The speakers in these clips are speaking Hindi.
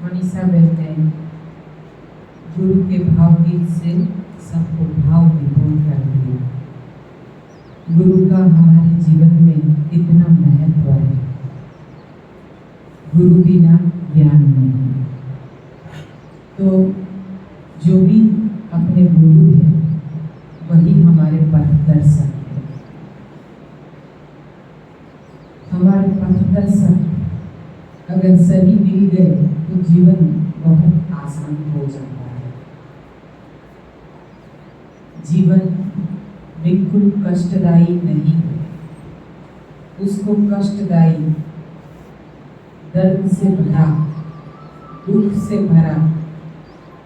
मनीषा बहन ने गुरु के भावगीत से सबको भाव विभोर कर दिया। गुरु का हमारे जीवन में कितना महत्व है। गुरु बिना ज्ञान नहीं। तो जो भी अपने गुरु है वही हमारे पथ दर्शक है। हमारे पथ दर्शक अगर सही मिल गए तो जीवन बहुत आसान हो जाता है। जीवन बिल्कुल कष्टदायी नहीं है। उसको कष्टदायी, दर्द से भरा, दुख से भरा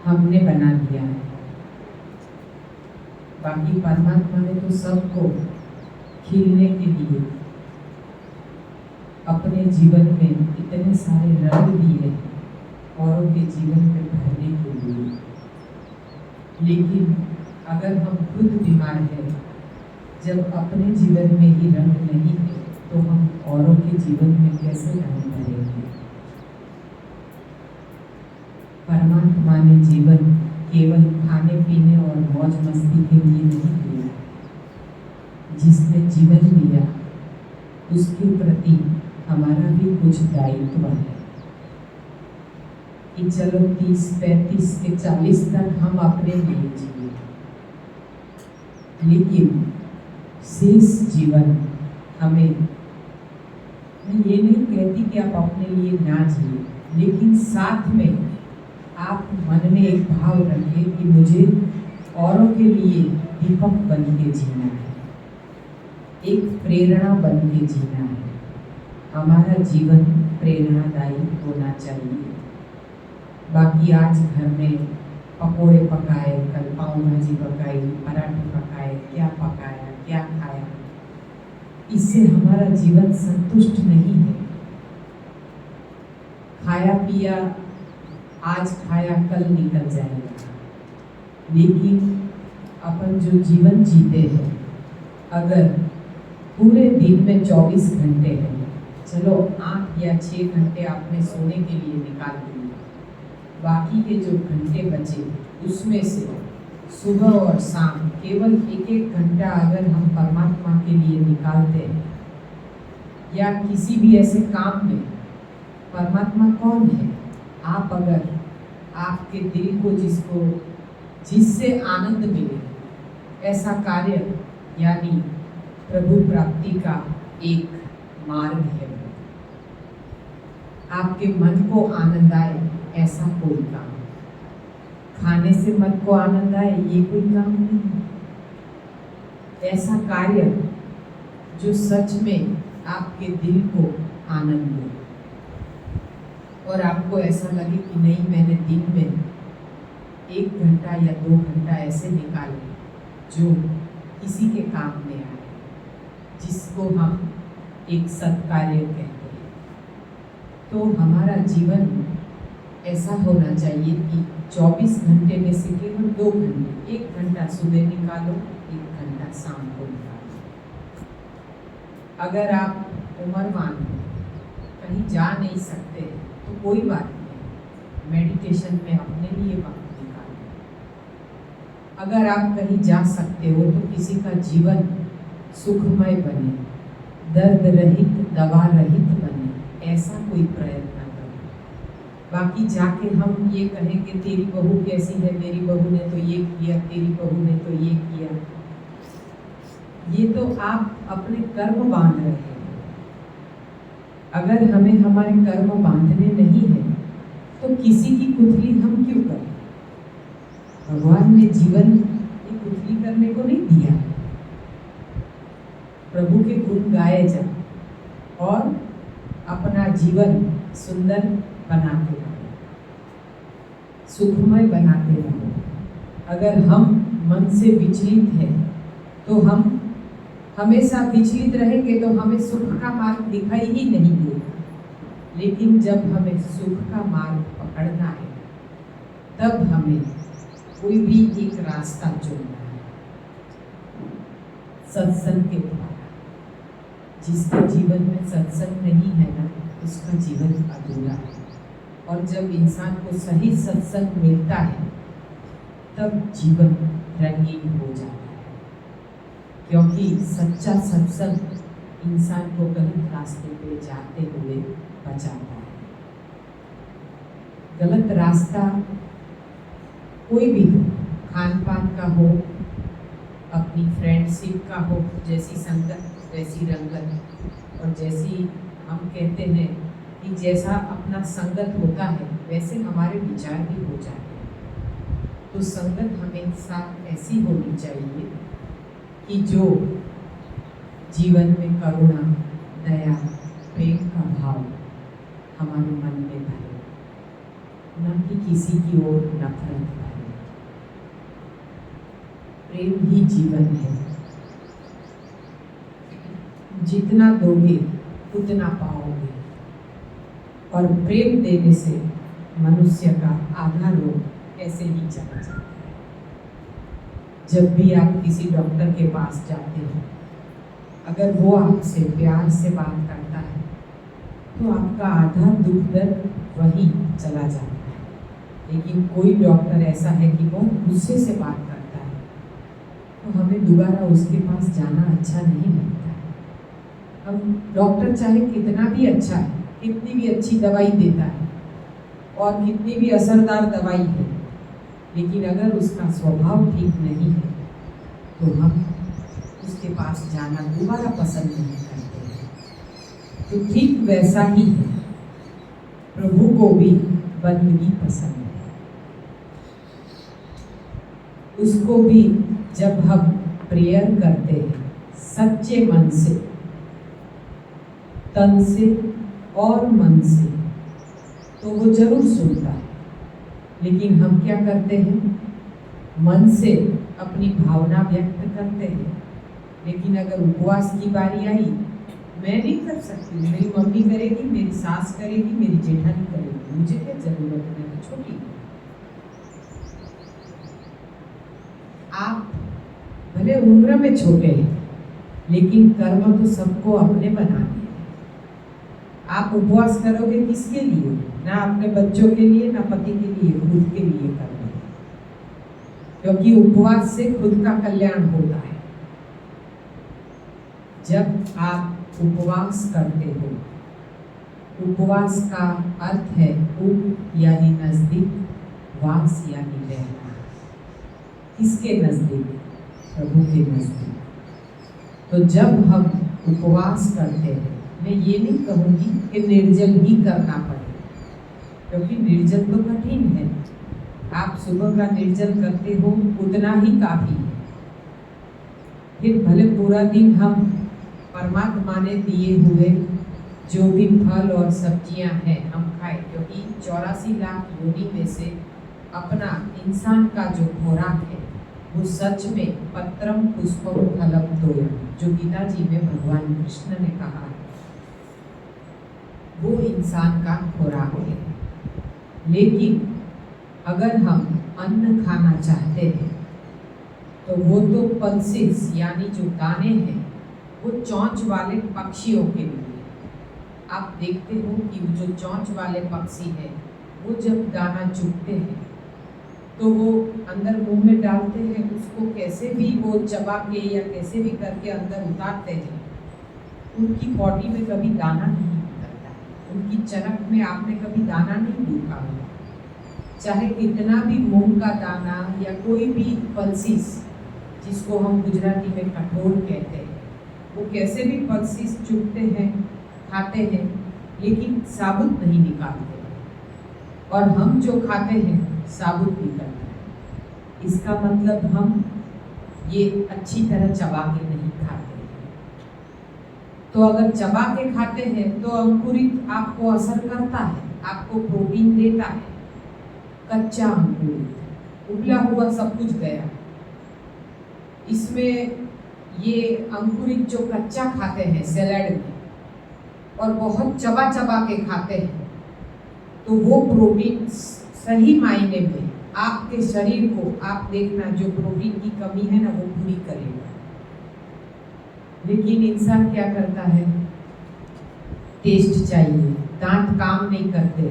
हमने बना दिया है। बाकी परमात्मा ने तो सबको खिलने के लिए अपने जीवन में इतने सारे रंग दिए औरों के जीवन में भरने के लिए। लेकिन अगर हम खुद बीमार हैं, जब अपने जीवन में ही रंग नहीं है तो हम औरों के जीवन में कैसे रंग भरेंगे। परमात्मा ने जीवन केवल खाने पीने और मौज मस्ती के लिए नहीं दिया। जिसने जीवन दिया उसके प्रति हमारा भी कुछ दायित्व है कि चलो 30, 35 के 40 तक हम अपने लिए जिए, लेकिन शेष जीवन हमें, मैं ये नहीं कहती कि आप अपने लिए ना जिए, लेकिन साथ में आप मन में एक भाव रखें कि मुझे औरों के लिए दीपक बन के जीना है, एक प्रेरणा बन के जीना है। हमारा जीवन प्रेरणादायी होना चाहिए। बाकी आज घर में पकोड़े पकाए, कल पाव भाजी पकाई, पराठे पकाए, क्या पकाया, क्या खाया, इससे हमारा जीवन संतुष्ट नहीं है। खाया पिया, आज खाया कल निकल जाएगा, लेकिन अपन जो जीवन जीते हैं, अगर पूरे दिन में 24 घंटे हैं, चलो 8 या 6 घंटे आपने सोने के लिए निकाल दिए, बाकी के जो घंटे बचे उसमें से सुबह और शाम केवल 1-1 घंटा अगर हम परमात्मा के लिए निकालते हैं, या किसी भी ऐसे काम में, परमात्मा कौन है? आप अगर आपके दिल को जिससे आनंद मिले, ऐसा कार्य यानी प्रभु प्राप्ति का एक मार्ग है। आपके मन को आनंद आए ऐसा कोई काम, खाने से मन को आनंद आए ये कोई काम नहीं। ऐसा कार्य जो सच में आपके दिल को आनंद दे और आपको ऐसा लगे कि नहीं, मैंने दिन में 1 घंटा या 2 घंटा ऐसे निकाले जो किसी के काम में आए, जिसको हम एक सत्कार्य कहते हैं। तो हमारा जीवन ऐसा होना चाहिए कि 24 घंटे में से केवल 2 घंटे, 1 घंटा सुबह निकालो, 1 घंटा शाम को निकालो। अगर आप उम्रवान हो, कहीं जा नहीं सकते तो कोई बात नहीं, मेडिटेशन में अपने लिए वक्त निकालो। अगर आप कहीं जा सकते हो तो किसी का जीवन सुखमय बने, दर्द रहित, दवा रहित बने, ऐसा कोई प्रयत्न करो। बाकी जाके हम ये कहें कि तेरी बहू कैसी है, मेरी बहू ने तो ये किया, तेरी बहू ने तो ये किया, ये तो आप अपने कर्म बांध रहे हैं। अगर हमें हमारे कर्म बांधने नहीं है तो किसी की कुथली हम क्यों करें? भगवान ने जीवन की कुथली करने को नहीं दिया। प्रभु के गुण गाए जा और अपना जीवन सुंदर बनाते रहो, सुखमय बनाते रहो। अगर हम मन से विचलित हैं तो हम हमेशा विचलित रहेंगे तो हमें सुख का मार्ग दिखाई ही नहीं देगा। लेकिन जब हमें सुख का मार्ग पकड़ना है, तब हमें कोई भी एक रास्ता चुनना है, सत्संग के द्वारा। जिसके जीवन में सत्संग नहीं है ना, उसका जीवन अधूरा है। और जब इंसान को सही सत्संग मिलता है तब जीवन रंगीन हो जाता है, क्योंकि सच्चा सत्संग इंसान को गलत रास्ते पे जाते हुए बचाता है। गलत रास्ता कोई भी हो, खान पान का हो, अपनी फ्रेंडशिप का हो, जैसी संगत वैसी रंगत, और जैसी हम कहते हैं कि जैसा अपना संगत होता है वैसे हमारे विचार भी हो जाते हैं। तो संगत हमेशा ऐसी होनी चाहिए कि जो जीवन में करुणा, दया, प्रेम का भाव हमारे मन में भरे, न कि किसी की ओर नफरत भरे। प्रेम ही जीवन है, जितना दोगे उतना पाओगे, और प्रेम देने से मनुष्य का आधा रोग ऐसे ही चला जाता है। जब भी आप किसी डॉक्टर के पास जाते हो, अगर वो आपसे प्यार से बात करता है तो आपका आधा दुख दर्द वहीं चला जाता है। लेकिन कोई डॉक्टर ऐसा है कि बहुत गुस्से से बात करता है तो हमें दोबारा उसके पास जाना अच्छा नहीं लगता है। हम डॉक्टर चाहे कितना भी अच्छा है, कितनी भी अच्छी दवाई देता है और कितनी भी असरदार दवाई है, लेकिन अगर उसका स्वभाव ठीक नहीं है तो हम उसके पास जाना दोबारा पसंद नहीं करते हैं। तो ठीक वैसा ही है, प्रभु को भी बंदगी पसंद है। उसको भी जब हम प्रेयर करते हैं सच्चे मन से, तन से और मन से, तो वो जरूर सुनता है। लेकिन हम क्या करते हैं, मन से अपनी भावना व्यक्त करते हैं, लेकिन अगर उपवास की बारी आई, मैं नहीं कर सकती, मेरी मम्मी करेगी, मेरी सास करेगी, मेरी जेठानी करेगी, मुझे क्या जरूरत है, मैं तो छोटी। आप भले उम्र में छोटे हैं, लेकिन कर्म तो सबको अपने बनाने हैं। आप उपवास करोगे किसके लिए? ना अपने बच्चों के लिए, ना पति के लिए, खुद के लिए करोगे, क्योंकि उपवास से खुद का कल्याण होता है। जब आप उपवास करते हो, उपवास का अर्थ है उप यानी नजदीक, वास यानी रहना। किसके नजदीक? प्रभु के नजदीक। तो जब हम उपवास करते हैं, मैं ये नहीं कहूँगी कि निर्जल ही करना पड़े, क्योंकि निर्जल तो कठिन है। आप सुबह का निर्जल करते हो उतना ही काफी है। फिर भले पूरा दिन हम परमात्मा ने दिए हुए जो भी फल और सब्जियां हैं हम खाएं, क्योंकि 84 लाख योनि में से अपना इंसान का जो खुराक है वो सच में पत्रम पुष्पम फलम तोयम, जो गीता जी में भगवान कृष्ण ने कहा है, वो इंसान का खुराक है। लेकिन अगर हम अन्न खाना चाहते हैं तो वो तो पल्सेस यानी जो दाने हैं वो चोंच वाले पक्षियों के लिए। आप देखते हो कि जो चोंच वाले पक्षी है वो जब दाना चुगते हैं तो वो अंदर मुंह में डालते हैं, उसको कैसे भी वो चबा के या कैसे भी करके अंदर उतारते हैं, उनकी बॉडी में कभी दाना नहीं उतरता है। उनकी चरक में आपने कभी दाना नहीं देखा होगा। चाहे कितना भी मूंग का दाना या कोई भी पल्सिस, जिसको हम गुजराती में कठोर कहते हैं, वो कैसे भी पल्सिस चुगते हैं, खाते हैं, लेकिन साबुत नहीं निकालते। और हम जो खाते हैं साबुत निकलता है। इसका मतलब हम ये अच्छी तरह चबा के नहीं खाते। तो अगर चबा के खाते हैं तो अंकुरित आपको असर करता है, आपको प्रोटीन देता है। कच्चा अंकुरित, उबला हुआ सब कुछ गया। इसमें ये अंकुरित जो कच्चा खाते हैं सैलेड में और बहुत चबा चबा के खाते हैं, तो वो प्रोटीन सही मायने में आपके शरीर को, आप देखना जो प्रोटीन की कमी है ना वो पूरी करेगा। लेकिन इंसान क्या करता है, टेस्ट चाहिए, दांत काम नहीं करते,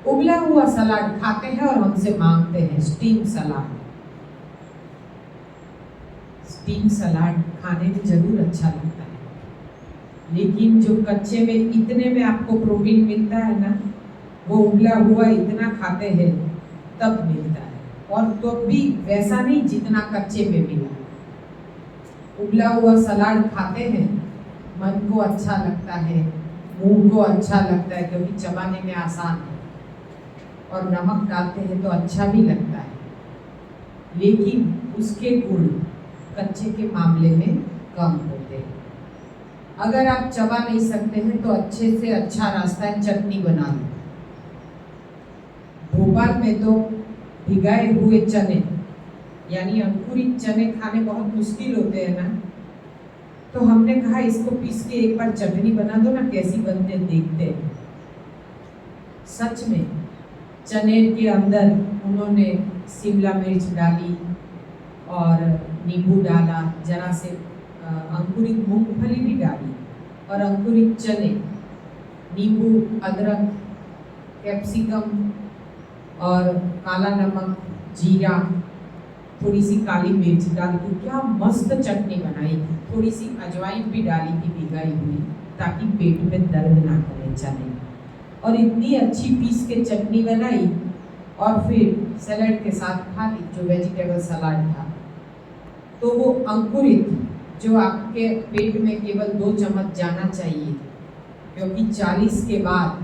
उबला हुआ सलाद खाते हैं और हमसे मांगते हैं स्टीम सलाद। स्टीम सलाद खाने में जरूर अच्छा लगता है, लेकिन जो कच्चे में इतने में आपको प्रोटीन मिलता है ना, वो उबला हुआ इतना खाते हैं तब मिलता है, और तो भी वैसा नहीं जितना कच्चे में मिला। उबला हुआ सलाद खाते हैं, मन को अच्छा लगता है, मुंह को अच्छा लगता है, क्योंकि चबाने में आसान है, और नमक डालते हैं तो अच्छा भी लगता है, लेकिन उसके गुण कच्चे के मामले में कम होते हैं। अगर आप चबा नहीं सकते हैं तो अच्छे से अच्छा रास्ता है चटनी बना लो। भोपाल में तो भिगाए हुए चने यानी अंकुरित चने खाने बहुत मुश्किल होते हैं ना, तो हमने कहा इसको पीस के एक बार चटनी बना दो ना, कैसी बनते देखते हैं। सच में चने के अंदर उन्होंने शिमला मिर्च डाली और नींबू डाला, जरा से अंकुरित मूंगफली भी डाली और अंकुरित चने, नींबू, अदरक, कैप्सिकम और काला नमक, जीरा, थोड़ी सी काली मिर्च डाल के क्या मस्त चटनी बनाई। थोड़ी सी अजवाइन भी डाली थी भिगाई हुई, ताकि पेट में दर्द ना करे चने। और इतनी अच्छी पीस के चटनी बनाई और फिर सलाद के साथ खा ली, जो वेजिटेबल सलाद था। तो वो अंकुरित जो आपके पेट में केवल 2 चम्मच जाना चाहिए, क्योंकि 40 के बाद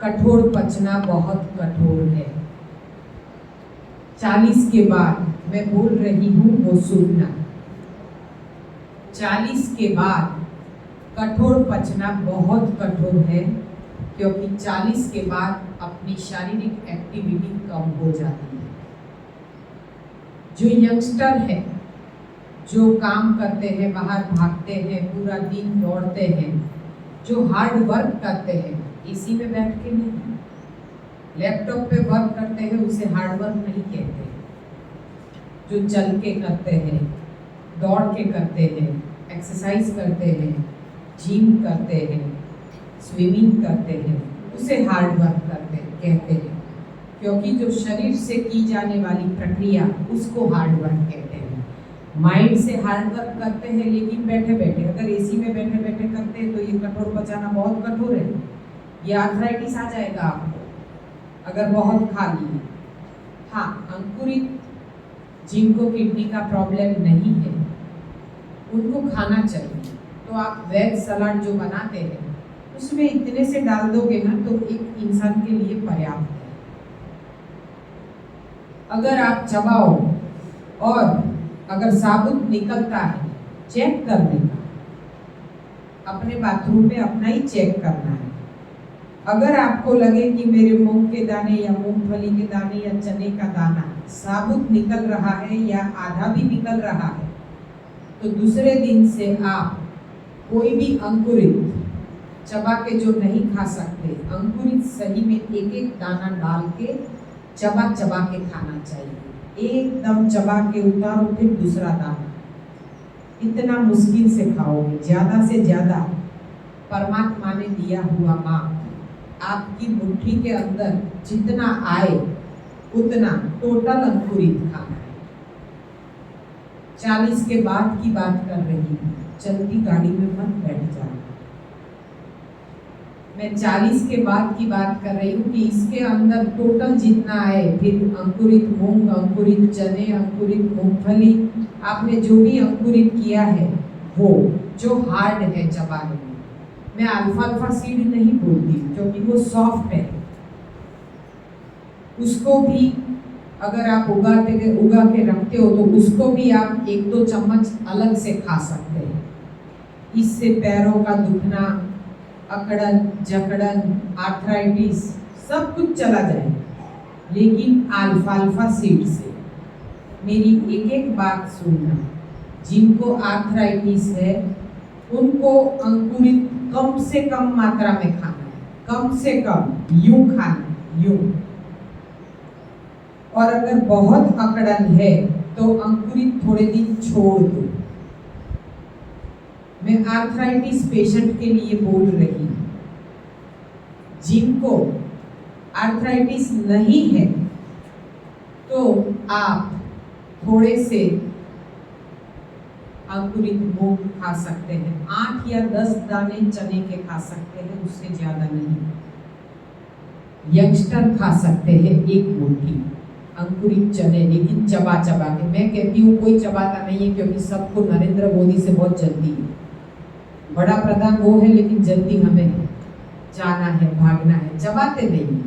कठोर पचना बहुत कठोर है। 40 के बाद मैं बोल रही हूँ वो सुनना, 40 के बाद कठोर पचना बहुत कठोर है, क्योंकि 40 के बाद अपनी शारीरिक एक्टिविटी कम हो जाती है। जो यंगस्टर है, जो काम करते हैं, बाहर भागते हैं, पूरा दिन दौड़ते हैं, जो हार्ड वर्क करते हैं, इसी में बैठ के नहीं, लैपटॉप पे वर्क करते हैं, उसे हार्ड वर्क नहीं कहते। जो चल के करते हैं, दौड़ के करते हैं, एक्सरसाइज करते हैं, जिम करते हैं, स्विमिंग करते हैं, उसे हार्ड वर्क कहते हैं, क्योंकि जो शरीर से की जाने वाली प्रक्रिया उसको हार्ड वर्क कहते हैं। माइंड से हार्ड वर्क करते हैं, लेकिन बैठे बैठे, अगर एसी में बैठे बैठे करते हैं तो ये कठोर पचाना बहुत कठोर है, ये आर्थराइटिस आ जाएगा आपको अगर बहुत खा लिए। हाँ, अंकुरित जिनको किडनी का प्रॉब्लम नहीं है उनको खाना चाहिए। तो आप वेज सलाद जो बनाते हैं उसमें इतने से डाल दोगे ना तो एक इंसान के लिए पर्याप्त है। अगर आप चबाओ और अगर साबुत निकलता है, चेक करने का, अपने बाथरूम में अपना ही चेक करना है। अगर आपको लगे कि मेरे मूंग के दाने या मूंगफली के दाने या चने का दाना साबुत निकल रहा है या आधा भी निकल रहा है, तो दूसरे दिन से आप कोई भी अंकुरित चबा के जो नहीं खा सकते, अंकुरित सही में एक एक दाना डाल के चबा चबा के खाना चाहिए। एकदम चबा के उतारो फिर दूसरा दाना, इतना मुश्किल से खाओगे। ज़्यादा से ज़्यादा परमात्मा ने दिया हुआ माप आपकी मुट्ठी के अंदर जितना आए उतना टोटल अंकुरित खाना है। 40 के बाद की बात कर रही हूँ, चलती गाड़ी में मत बैठ जाना। मैं 40 के बाद की बात कर रही हूँ कि इसके अंदर टोटल जितना आए, फिर अंकुरित मूंग, अंकुरित चने, अंकुरित मूंगफली, आपने जो भी अंकुरित किया है वो जो हार्ड है चबाने में, मैं अल्फाल्फा सीड नहीं बोलती क्योंकि वो सॉफ्ट है, उसको भी अगर आप उगा के रखते हो तो उसको भी आप 1-2 चम्मच अलग से खा सकते हैं। इससे पैरों का दुखना, अकड़न, जकड़न, आर्थराइटिस सब कुछ चला जाए। लेकिन अल्फाल्फा सीड से मेरी एक एक बात सुनना, जिनको आर्थराइटिस है उनको अंकुरित कम से कम मात्रा में खाना है, कम से कम यूं खाना है, यूं। और अगर बहुत अकड़न है तो अंकुरित थोड़े दिन छोड़ दो। मैं आर्थराइटिस पेशेंट के लिए बोल रही हूँ, जिनको आर्थराइटिस नहीं है तो आप थोड़े से अंकुरित मूंग खा सकते हैं, 8 या 10 दाने चने के खा सकते हैं, उससे ज्यादा नहीं। यंगस्टर खा सकते हैं 1 मुट्ठी अंकुरित चने, लेकिन चबा चबा के। मैं कहती हूँ कोई चबाता नहीं है, क्योंकि सबको नरेंद्र मोदी से बहुत जल्दी है। बड़ा प्रधान वो है, लेकिन जल्दी हमें है, जाना है, भागना है, चबाते नहीं है।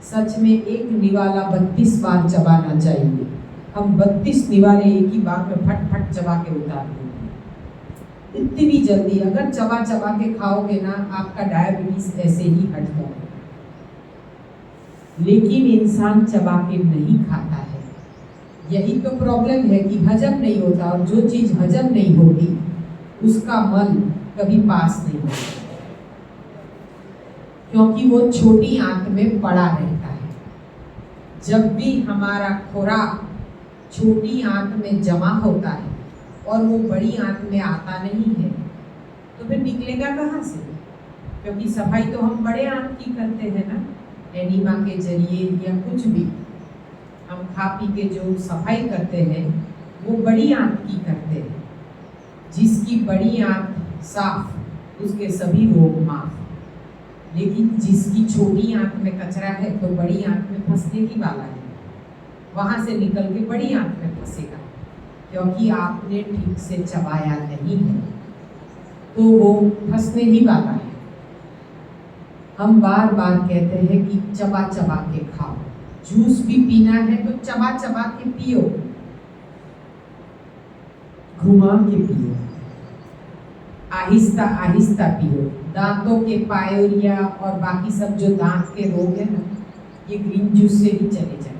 सच में एक निवाला 32 बार चबाना चाहिए। हम 32 निवाले एक ही बार में फट फट चबा के उतार देंगे। इतनी जल्दी अगर चबा चबा के खाओगे ना, आपका डायबिटीज ऐसे ही हट जाएगा। लेकिन इंसान चबा के नहीं खाता है, यही तो प्रॉब्लम है कि हजम नहीं होता, और जो चीज हजम नहीं होती उसका मन कभी पास नहीं होता, क्योंकि वो छोटी आंत में पड़ा रहता है। जब भी हमारा खुराक छोटी आंत में जमा होता है और वो बड़ी आंत में आता नहीं है, तो फिर निकलेगा कहाँ से? क्योंकि सफाई तो हम बड़े आंत की करते हैं ना, एनीमा के जरिए या कुछ भी हम खा पी के जो सफाई करते हैं वो बड़ी आंत की करते हैं। जिसकी बड़ी आंत साफ, उसके सभी रोग माफ। लेकिन जिसकी छोटी आंत में कचरा है तो बड़ी आंत में फंसने ही वाला है, वहां से निकल के बड़ी आंत में फंसेगा, क्योंकि आपने ठीक से चबाया नहीं है, तो वो फंसने ही वाला है। हम बार बार कहते हैं कि चबा चबा के खाओ। जूस भी पीना है तो चबा चबा के पियो, घुमा के पियो, आहिस्ता आहिस्ता पियो। दांतों के पायोरिया और बाकी सब जो दांत के रोग है ना, ये ग्रीन जूस से ही चले जाए।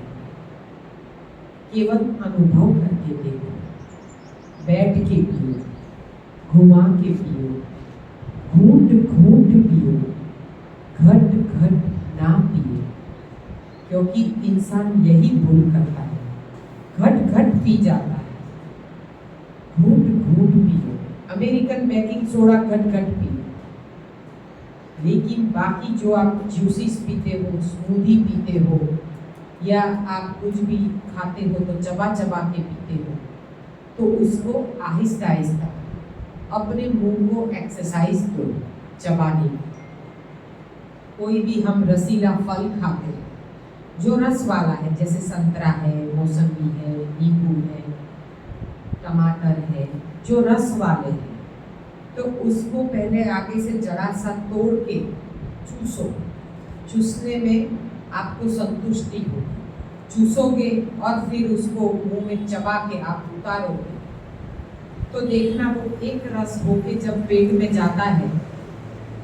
केवल अनुभव करके देखो, बैठ के पियो, घुमा के पियो, घूंट घूंट पियो, घट घट ना पिए, क्योंकि इंसान यही भूल करता है, घट घट पी जाता है। घूंट घूंट पियो, अमेरिकन बेकिंग सोडा घट घट पियो। लेकिन बाकी जो आप जूसेस पीते हो, स्मूदी पीते हो, या आप कुछ भी खाते हो तो चबा चबा के पीते हो, तो उसको आहिस्ता आहिस्ता अपने मुंह को एक्सरसाइज दो चबाने की। कोई भी हम रसीला फल खाते हैं जो रस वाला है, जैसे संतरा है, मौसमी है, नींबू है, टमाटर है, जो रस वाले हैं, तो उसको पहले आगे से जरा सा तोड़ के चूसो। चूसने में आपको संतुष्टि हो, चूसोगे और फिर उसको मुंह में चबा के आप उतारोगे, तो देखना वो एक रस होके जब पेट में जाता है,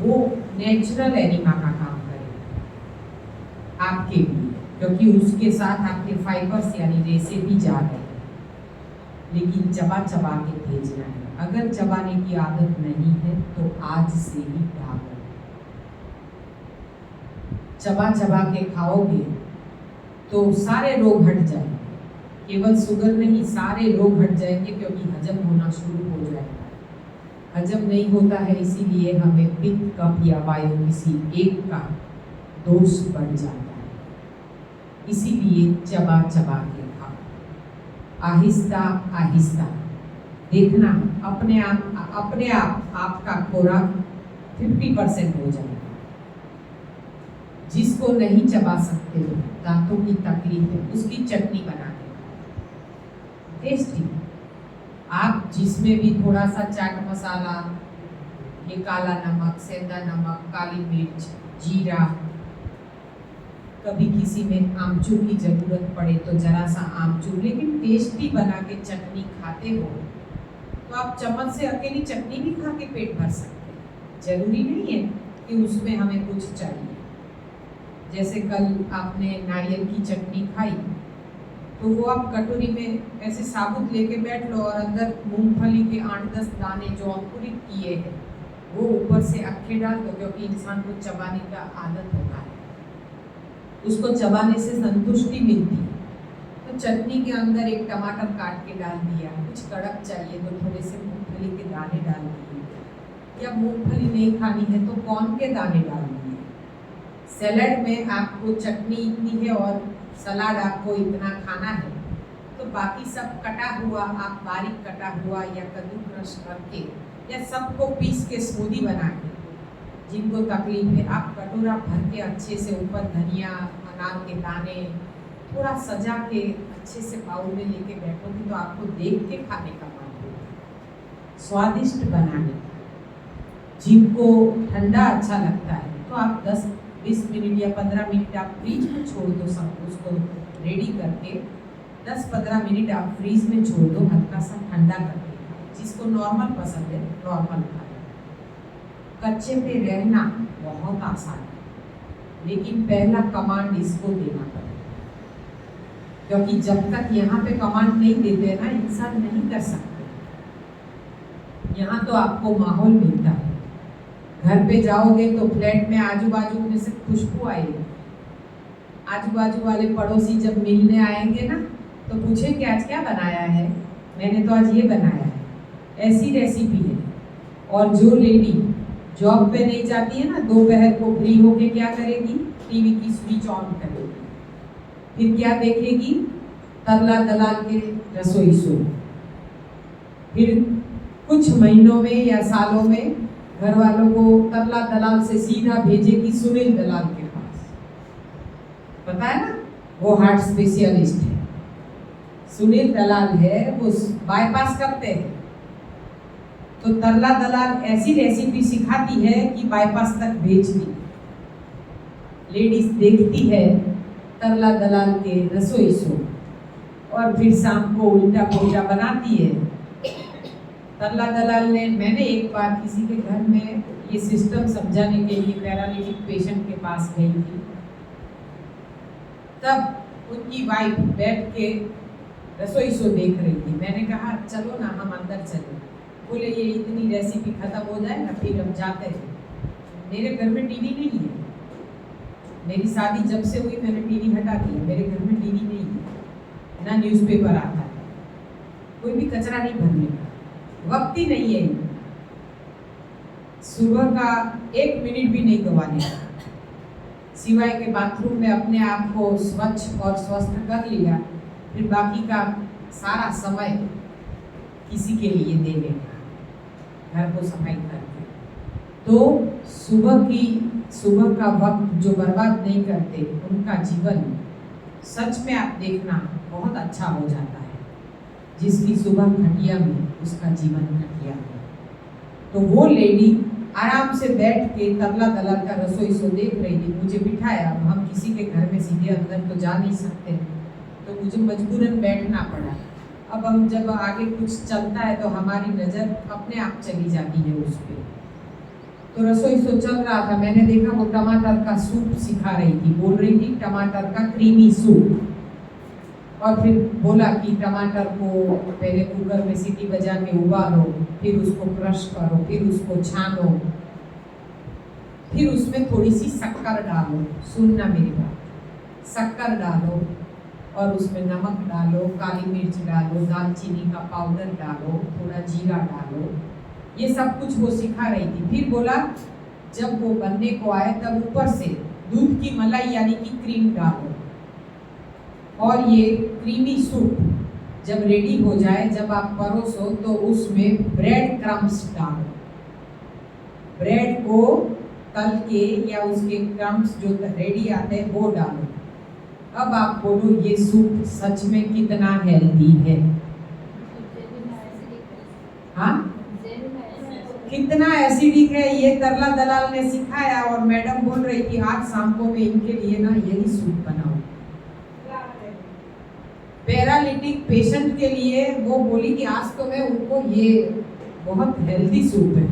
वो नेचुरल एनिमा का काम करेगा आपके लिए, क्योंकि उसके साथ आपके फाइबर्स यानी रेसे भी जा रहे हैं। लेकिन चबा चबा के भेजना है। अगर चबाने की आदत नहीं है तो आज से ही भागो। चबा चबा के खाओगे तो सारे रोग हट जाएंगे, केवल शुगर नहीं, सारे रोग हट जाएंगे, क्योंकि हजम होना शुरू हो जाएगा। हजम नहीं होता है, इसीलिए हमें पित्त, कफ या वायु किसी एक का दोष बढ़ जाता है। इसीलिए चबा चबा के खाओ, आहिस्ता आहिस्ता। देखना अपने आप आपका खुराक 50% हो जाएगा। जिसको नहीं चबा सकते हो, दांतों की तकलीफ है, उसकी चटनी बना के खाओ, टेस्टी। आप जिसमें भी थोड़ा सा चाट मसाला, ये काला नमक, सेंधा नमक, काली मिर्च, जीरा, कभी किसी में आमचूर की जरूरत पड़े तो जरा सा आमचूर, लेकिन टेस्टी बना के चटनी खाते हो तो आप चम्मच से अकेली चटनी भी खा के पेट भर सकते हैं। जरूरी नहीं है कि उसमें हमें कुछ चाहिए। जैसे कल आपने नारियल की चटनी खाई तो वो आप कटोरी में ऐसे साबुत लेके बैठ लो और अंदर मूंगफली के 8-10 दाने जो अंकुरित किए हैं वो ऊपर से अक्खे डाल दो, क्योंकि इंसान को चबाने का आदत होता है, उसको चबाने से संतुष्टि मिलती है। तो चटनी के अंदर एक टमाटर काट के डाल दिया, कुछ कड़क चाहिए तो थोड़े से मूंगफली के दाने डाल दिए, या मूंगफली नहीं खानी है तो कॉर्न के दाने डाल दिए। सैलड में आपको चटनी इतनी है और सलाद आपको इतना खाना है, तो बाकी सब कटा हुआ आप बारीक कटा हुआ या कद्दूकस करके या सबको पीस के स्मूदी बना के, जिनको तकलीफ है आप कटोरा भर के अच्छे से ऊपर धनिया अनार के दाने थोड़ा सजा के अच्छे से बाउल में लेके बैठोगे तो आपको देख के खाने का मन होगा। स्वादिष्ट बनाने का, जिनको ठंडा अच्छा लगता है तो आप 10-20 मिनट या 15 मिनट आप फ्रीज में छोड़ दो, सब उसको रेडी करके 10-15 मिनट आप फ्रीज में छोड़ दो, हल्का सा ठंडा करके। जिसको नॉर्मल पसंद है नॉर्मल खाए। कच्चे पे रहना बहुत आसान है, लेकिन पहला कमांड इसको देना पड़ेगा, क्योंकि जब तक यहाँ पे कमांड नहीं देते ना इंसान नहीं कर सकते। यहाँ तो आपको माहौल मिलता है, घर पे जाओगे तो फ्लैट में आजू बाजू में से खुशबू आएगी, आजू बाजू वाले पड़ोसी जब मिलने आएंगे ना तो पूछेंगे आज क्या बनाया है, मैंने तो आज ये बनाया है। ऐसी रेसिपी है। और जो लेडी जॉब पे नहीं जाती है ना, दोपहर को फ्री होके क्या करेगी, टीवी की स्विच ऑन करेगी, फिर क्या देखेगी, तरला दलाल के रसोई शो। फिर कुछ महीनों में या सालों में घर वालों को तरला दलाल से सीधा भेजेगी सुनील दलाल के पास। पता है ना, वो हार्ट स्पेशलिस्ट है, सुनील दलाल है, वो बाईपास करते हैं। तो तरला दलाल ऐसी रेसिपी सिखाती है कि बाईपास तक भेजती। लेडीज देखती है तरला दलाल के रसोई शो और फिर शाम को उल्टा पुल्टा बनाती है। तरला दलाल ने, मैंने एक बार किसी के घर में ये सिस्टम समझाने के लिए पैरालिटिक पेशेंट के पास गई थी, तब उनकी वाइफ बैठ के रसोई शो देख रही थी। मैंने कहा चलो ना हम अंदर चले। बोले ये इतनी रेसिपी खत्म हो जाए ना फिर हम जाते हैं। मेरे घर में टीवी नहीं है, मेरी शादी जब से हुई मैंने टीवी हटा दिया, मेरे घर में टीवी नहीं है, ना न्यूज़पेपर आता है, कोई भी कचरा नहीं भरने का, वक्त ही नहीं है। सुबह का 1 मिनट भी नहीं गवाने का, सिवाय के बाथरूम में अपने आप को स्वच्छ और स्वस्थ कर लिया, फिर बाकी का सारा समय किसी के लिए दे देना, घर को सफाई करके। तो सुबह का वक्त जो बर्बाद नहीं करते उनका जीवन सच में आप देखना बहुत अच्छा हो जाता है। जिसकी सुबह घटिया में उसका जीवन घटिया है। तो वो लेडी आराम से बैठ के तरला दलाल का रसोई शो देख रही थी। मुझे बिठाया, हम किसी के घर में सीधे अंदर तो जा नहीं सकते, तो मुझे मजबूरन बैठना पड़ा। अब हम जब आगे कुछ चलता है तो हमारी नज़र अपने आप चली जाती है उस पर। तो रसोई शो चल रहा था, मैंने देखा वो टमाटर का सूप सिखा रही थी, बोल रही थी टमाटर का क्रीमी सूप। और फिर बोला कि टमाटर को पहले कुकर में सीटी बजा के उबालो, फिर उसको क्रश करो, फिर उसको छानो, फिर उसमें थोड़ी सी शक्कर डालो। सुनना मेरी बात, शक्कर डालो और उसमें नमक डालो, काली मिर्च डालो, दालचीनी का पाउडर डालो, थोड़ा जीरा डालो, ये सब कुछ वो सिखा रही थी। फिर बोला जब वो बनने को आए तब ऊपर से दूध की मलाई यानी कि क्रीम डालो, और ये क्रीमी सूप जब रेडी हो जाए, जब आप परोसो तो उसमें ब्रेड क्रम्स डालो। ब्रेड को तल के या उसके क्रम्स जो रेडी आते हैं वो डालो। अब आप बोलो ये सूप सच में कितना हेल्दी है। हाँ, कितना एसिडिक है, ये तरला दलाल ने सिखाया। और मैडम बोल रही थी आज शाम को मैं इनके लिए ना यही सूप बनाऊं। पैरालिटिक पेशेंट के लिए वो बोली कि आज तो मैं उनको ये बहुत हेल्दी सूप है,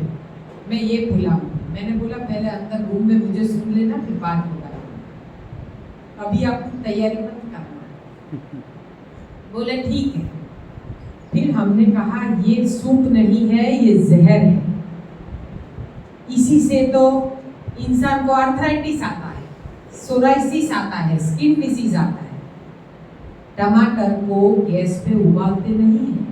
मैं ये पिलाऊं। मैंने बोला पहले अंदर रूम में मुझे सुन लेना, फिर बाद में कराना, अभी आपकी तैयारी मत करना। बोले ठीक है। फिर हमने कहा ये सूप नहीं है, ये जहर है। इसी से तो इंसान को आर्थराइटिस आता है, सोराइसिस आता है, स्किन डिसीज आता है। टमाटर को गैस पे उबालते नहीं है,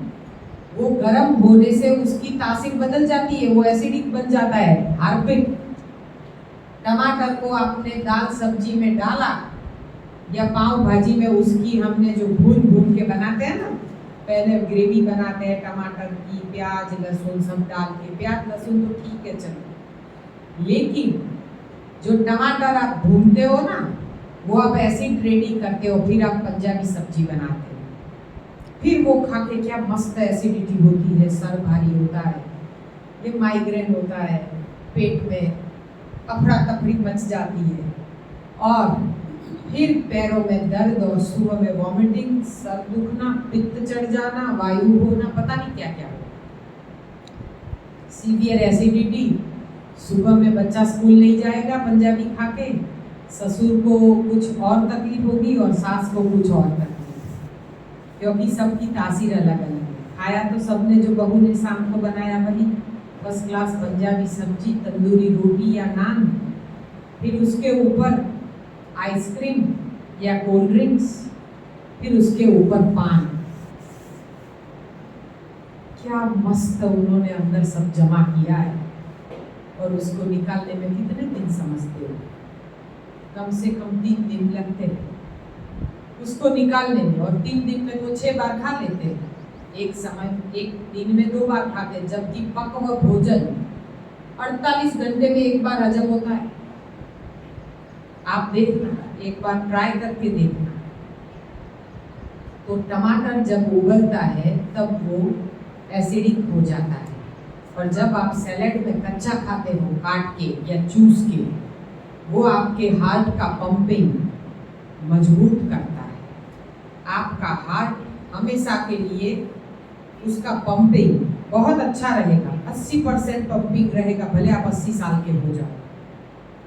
वो गर्म होने से उसकी तासीर बदल जाती है, वो एसिडिक बन जाता है, हार्पिक। टमाटर को आपने दाल सब्जी में डाला या पाव भाजी में, उसकी हमने जो भून भून के बनाते हैं ना, पहले ग्रेवी बनाते हैं टमाटर की, प्याज लहसुन सब डाल के, प्याज लहसुन तो ठीक है चलो, लेकिन जो टमाटर आप भूनते हो ना, वो आप एसिड रेडी करते हो, फिर आप पंजाबी सब्जी बनाते हो, फिर वो खा के क्या मस्त एसिडिटी होती है, सर भारी होता है, ये माइग्रेन होता है, पेट में अफड़ा तफड़ी मच जाती है, और फिर पैरों में दर्द और सुबह में वॉमिटिंग, सर दुखना, पित्त चढ़ जाना, वायु होना, पता नहीं क्या क्या हो, सीवियर एसिडिटी। सुबह में बच्चा स्कूल नहीं जाएगा पंजाबी खा के, ससुर को कुछ और तकलीफ होगी और सास को कुछ और तकलीफ, क्योंकि सबकी तासीर अलग अलग है। खाया तो सबने जो बहू ने शाम को बनाया वही फर्स्ट क्लास पंजाबी सब्जी, तंदूरी रोटी या नान, फिर उसके ऊपर आइसक्रीम या कोल्ड ड्रिंक्स, फिर उसके ऊपर पान। क्या मस्त उन्होंने अंदर सब जमा किया है, और उसको निकालने में कितने दिन समझते हो? कम से कम 3 दिन लगते हैं उसको निकालने में, और 3 दिन में तो 6 बार खा लेते हैं। एक दिन में 2 बार खाते, जबकि पक्व भोजन 48 घंटे में 1 बार हजम होता है। आप देखना, एक बार ट्राई करके देखना। तो टमाटर जब उबलता है तब वो एसिडिक हो जाता है, और जब आप सैलेड में कच्चा खाते हो काट के या चूस के, वो आपके हार्ट का पंपिंग मजबूत करता है। आपका हार्ट हमेशा के लिए उसका पंपिंग बहुत अच्छा रहेगा, 80% पंपिंग रहेगा, भले आप 80 साल के हो जाओ,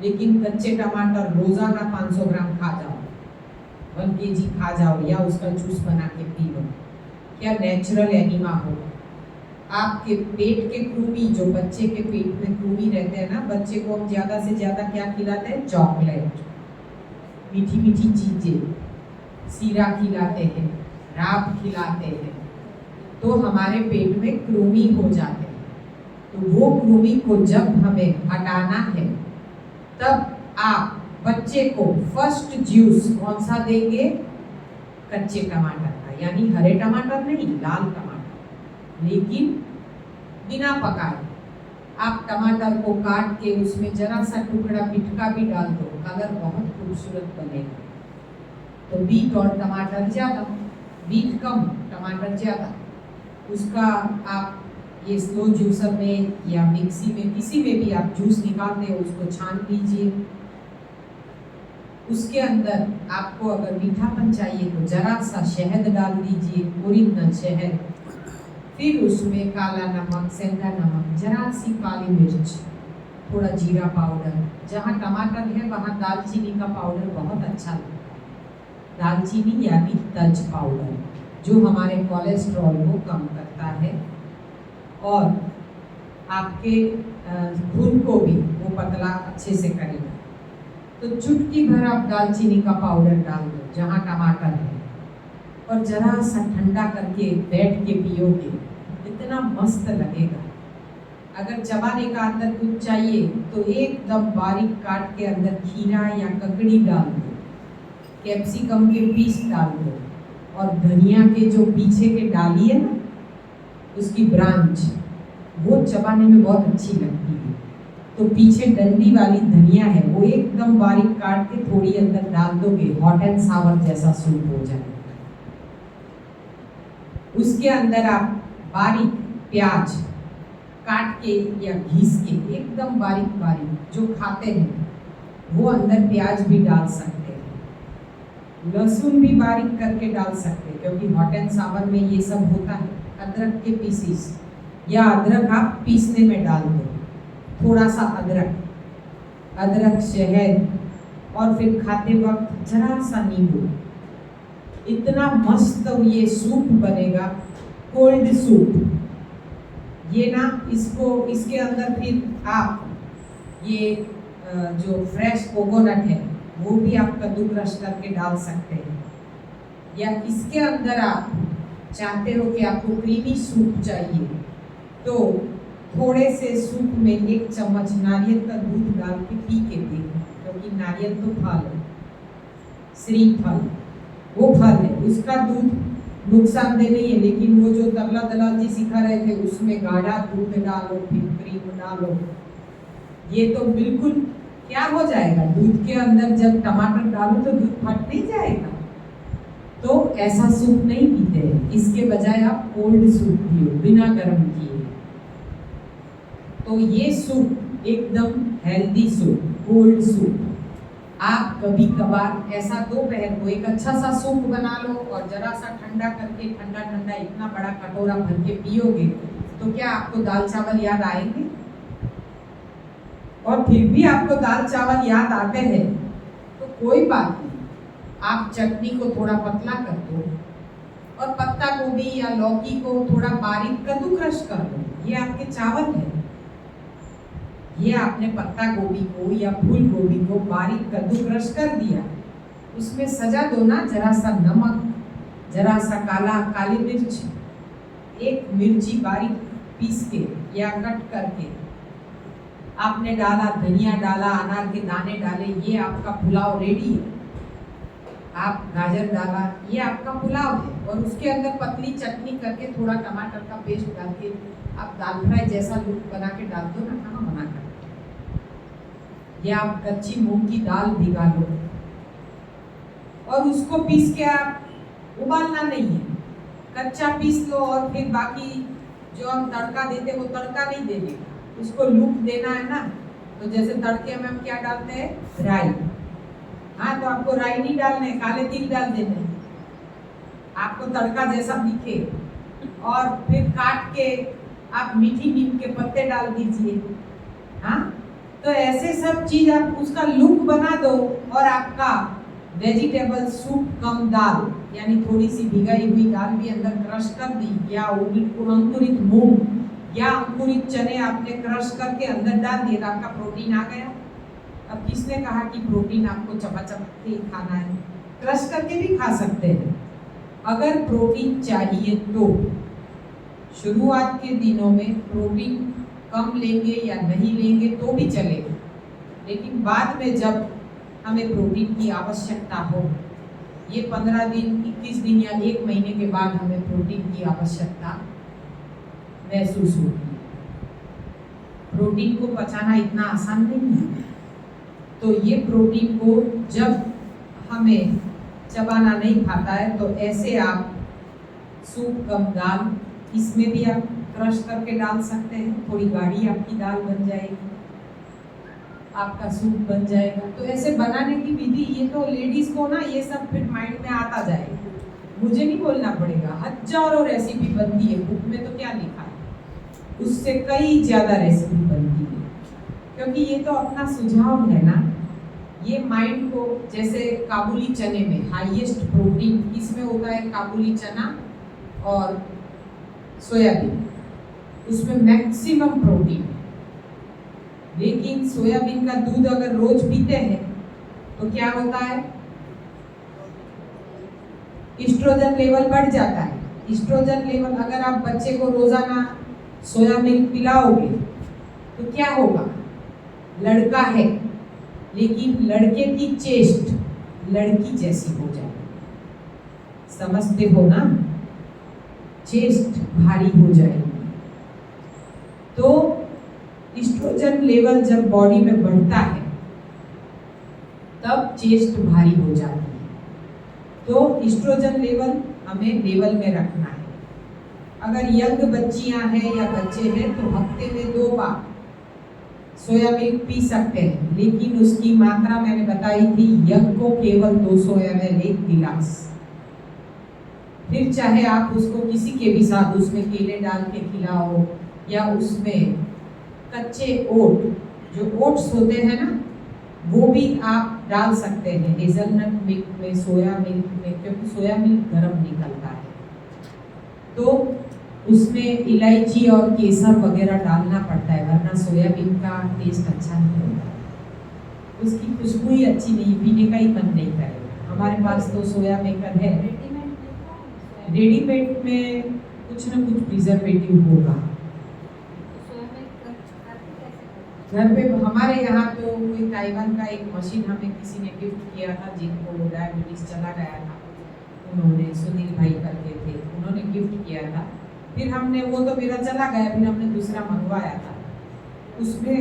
लेकिन कच्चे टमाटर रोजाना 500 ग्राम खा जाओ, 1 kg खा जाओ, या उसका जूस बना के पी लो, क्या नेचुरल एनिमा हो। आपके पेट के कृमि, जो बच्चे के पेट में कृमि रहते हैं ना, बच्चे को हम ज़्यादा से ज़्यादा क्या खिलाते हैं? चॉकलेट, मीठी मीठी चीज़ें, सीरा खिलाते हैं, राब खिलाते हैं, तो हमारे पेट में कृमि हो जाते हैं। तो वो कृमि को जब हमें हटाना है, तब आप बच्चे को फर्स्ट जूस कौन सा देंगे? कच्चे टमाटर का, यानी हरे टमाटर नहीं, लाल टमाटर, लेकिन बिना पकाए। आप टमाटर को काट के उसमें जरा सा टुकड़ा मिठका भी डाल दो, कलर बहुत खूबसूरत बनेगा। तो बीट और टमाटर ज़्यादा, बीट कम टमाटर ज़्यादा, उसका आप ये स्लो जूसर में या मिक्सी में, किसी में भी आप जूस निकालते हो, उसको छान लीजिए। उसके अंदर आपको अगर मीठापन चाहिए तो जरा सा शहद डाल दीजिए, ओरिजिनल शहद, फिर उसमें काला नमक, सेंधा नमक, जरा सी काली मिर्च, थोड़ा जीरा पाउडर। जहाँ टमाटर है वहाँ दालचीनी का पाउडर बहुत अच्छा लगता है, दालचीनी यानी तज पाउडर, जो हमारे कोलेस्ट्रॉल को कम करता है और आपके खून को भी वो पतला अच्छे से करेगा। तो चुटकी भर आप दालचीनी का पाउडर डाल दो जहाँ टमाटर है, और जरा सा ठंडा करके बैठ के पियोगे, इतना मस्त लगेगा। अगर चबाने का अंदर कुछ चाहिए तो एकदम बारीक काट के अंदर खीरा या ककड़ी डाल दो, कैप्सिकम के पीस डाल दो, और धनिया के जो पीछे के डाली है ना, उसकी ब्रांच, वो चबाने में बहुत अच्छी लगती है। तो पीछे डंडी वाली धनिया है, वो एकदम बारीक काट के थोड़ी अंदर डाल दोगे, हॉट एंड सावर जैसा सूप हो जाएगा। उसके अंदर आप बारीक प्याज काट के या घिस के, एकदम बारीक बारीक, जो खाते हैं वो अंदर प्याज भी डाल सकते हैं, लहसुन भी बारीक करके डाल सकते हैं, क्योंकि हॉट एंड सावर में ये सब होता है। अदरक के पीसीस, या अदरक आप पीसने में डाल दो, थोड़ा सा अदरक, शहद, और फिर खाते वक्त जरा सा नींबू। इतना मस्त ये सूप बनेगा, कोल्ड सूप। ये ना, इसके अंदर फिर आप ये जो फ्रेश कोकोनट है वो भी आप कद्दूकस करके डाल सकते हैं, या इसके अंदर आप चाहते हो कि आपको क्रीमी सूप चाहिए तो थोड़े से सूप में 1 चम्मच नारियल का दूध डाल के पी के देखें, क्योंकि नारियल तो फल है, श्रीफल वो फल है, उसका दूध नुकसानदेह नहीं है। लेकिन वो जो तबला दलाल जी सिखा रहे थे उसमें गाढ़ा दूध डालो फिर क्रीम डालो, ये तो बिल्कुल क्या हो जाएगा, दूध के अंदर जब टमाटर डालो तो दूध फट नहीं जाएगा। तो ऐसा सूप नहीं पीते हैं, इसके बजाय आप कोल्ड सूप पियो बिना गर्म किए। तो ये सूप एकदम हेल्दी सूप, कोल्ड सूप। आप कभी कभार ऐसा दोपहर को एक अच्छा सा सूप बना लो और जरा सा ठंडा करके ठंडा ठंडा इतना बड़ा कटोरा भर के पियोगे तो क्या आपको दाल चावल याद आएंगे? और फिर भी आपको दाल चावल याद आते हैं तो कोई बात नहीं, आप चटनी को थोड़ा पतला कर दो और पत्ता गोभी या लौकी को थोड़ा बारीक कद्दूकस कर दो, ये आपके चावल है। ये आपने पत्ता गोभी को या फूल गोभी को बारीक कद्दूकस कर दिया, उसमें सजा दो ना जरा सा नमक, जरा सा काली मिर्च, 1 मिर्ची बारीक पीस के या कट करके आपने डाला, धनिया डाला, अनार के दाने डाले, ये आपका पुलाव रेडी है। आप गाजर डाला, ये आपका पुलाव है। और उसके अंदर पतली चटनी करके थोड़ा टमाटर का पेस्ट डाल के आप दाल फ्राई जैसा लुक बना के डाल दो ना, कहाँ मना कर। या आप कच्ची मूंग की दाल भिगा लो और उसको पीस के आप उबालना नहीं है, कच्चा पीस लो और फिर बाकी जो हम तड़का देते वो तड़का नहीं देने का, उसको लुक देना है ना। तो जैसे तड़के में हम क्या डालते हैं, राई, हाँ तो आपको राई नहीं डालने, काले तिल डाल देने, आपको तड़का जैसा दिखे। और फिर काट के आप मीठी नीम के पत्ते डाल दीजिए, हाँ तो ऐसे सब चीज आप उसका लुक बना दो और आपका वेजिटेबल सूप कम दाल, यानी थोड़ी सी भिगाई हुई दाल भी अंदर क्रश कर दी, या अंकुरित मूंग या अंकुरित चने आपने क्रश करके अंदर डाल दिए तो आपका प्रोटीन आ गया। अब किसने कहा कि प्रोटीन आपको चबा के खाना है, क्रश करके भी खा सकते हैं। अगर प्रोटीन चाहिए तो शुरुआत के दिनों में प्रोटीन कम लेंगे या नहीं लेंगे तो भी चलेगा, लेकिन बाद में जब हमें प्रोटीन की आवश्यकता हो, ये 15 दिन, 21 दिन या 1 महीने के बाद हमें प्रोटीन की आवश्यकता महसूस होगी। प्रोटीन को पचाना इतना आसान नहीं है, तो ये प्रोटीन को जब हमें चबाना नहीं खाता है तो ऐसे आप सूप कम दाल, इसमें भी आप क्रश करके डाल सकते हैं, थोड़ी गाढ़ी आपकी दाल बन जाएगी, आपका सूप बन जाएगा। तो ऐसे बनाने की विधि, ये तो लेडीज को ना ये सब फिर माइंड में आता जाएगा, मुझे नहीं बोलना पड़ेगा, हजारों रेसिपी बनती है, बुक में तो क्या लिखा है, उससे कई ज़्यादा रेसिपी बनती है। क्योंकि ये तो अपना सुझाव है ना, ये माइंड को, जैसे काबुली चने में हाईएस्ट प्रोटीन किसमें होता है, काबुली चना और सोयाबीन, उसमें मैक्सिमम प्रोटीन। लेकिन सोयाबीन का दूध अगर रोज पीते हैं तो क्या होता है, एस्ट्रोजन लेवल बढ़ जाता है। एस्ट्रोजन लेवल, अगर आप बच्चे को रोजाना सोया मिल्क पिलाओगे तो क्या होगा, लड़का है लेकिन लड़के की चेस्ट लड़की जैसी हो जाएगी, समझते हो ना, चेस्ट भारी हो जाएगी। तो एस्ट्रोजन लेवल जब बॉडी में बढ़ता है तब चेस्ट भारी हो जाती है। तो एस्ट्रोजन लेवल हमें लेवल में रखना है। अगर यंग बच्चियां हैं या बच्चे हैं तो हफ्ते में 2 बार सोया मिल्क पी सकते हैं, लेकिन उसकी मात्रा मैंने बताई थी, यंग को केवल 200 ml 1 गिलास। फिर चाहे आप उसको किसी के भी साथ उसमें केले डाल के खिलाओ या उसमें कच्चे ओट, जो ओट्स होते हैं ना, वो भी आप डाल सकते हैं हेजलनट मिल्क में, सोया मिल्क में, क्योंकि सोया मिल्क गर्म निकलता है तो उसमें इलायची और केसर वगैरह डालना पड़ता है, वरना सोयाबीन का टेस्ट अच्छा नहीं होता, उसकी खुशबू ही अच्छी नहीं, पीने का ही मन नहीं करेगा। हमारे पास तो सोया मेकर है, रेडीमेड में कुछ ना कुछ प्रिजर्वेटिव होगा। घर पे हमारे यहाँ तो कोई ताइवान का एक मशीन हमें किसी ने गिफ्ट किया था, जिनको डायबिटीज़ चला गया था, उन्होंने सुनील भाई करके थे, उन्होंने गिफ्ट किया था। फिर हमने, वो तो मेरा चला गया, फिर हमने दूसरा मंगवाया था। उसमें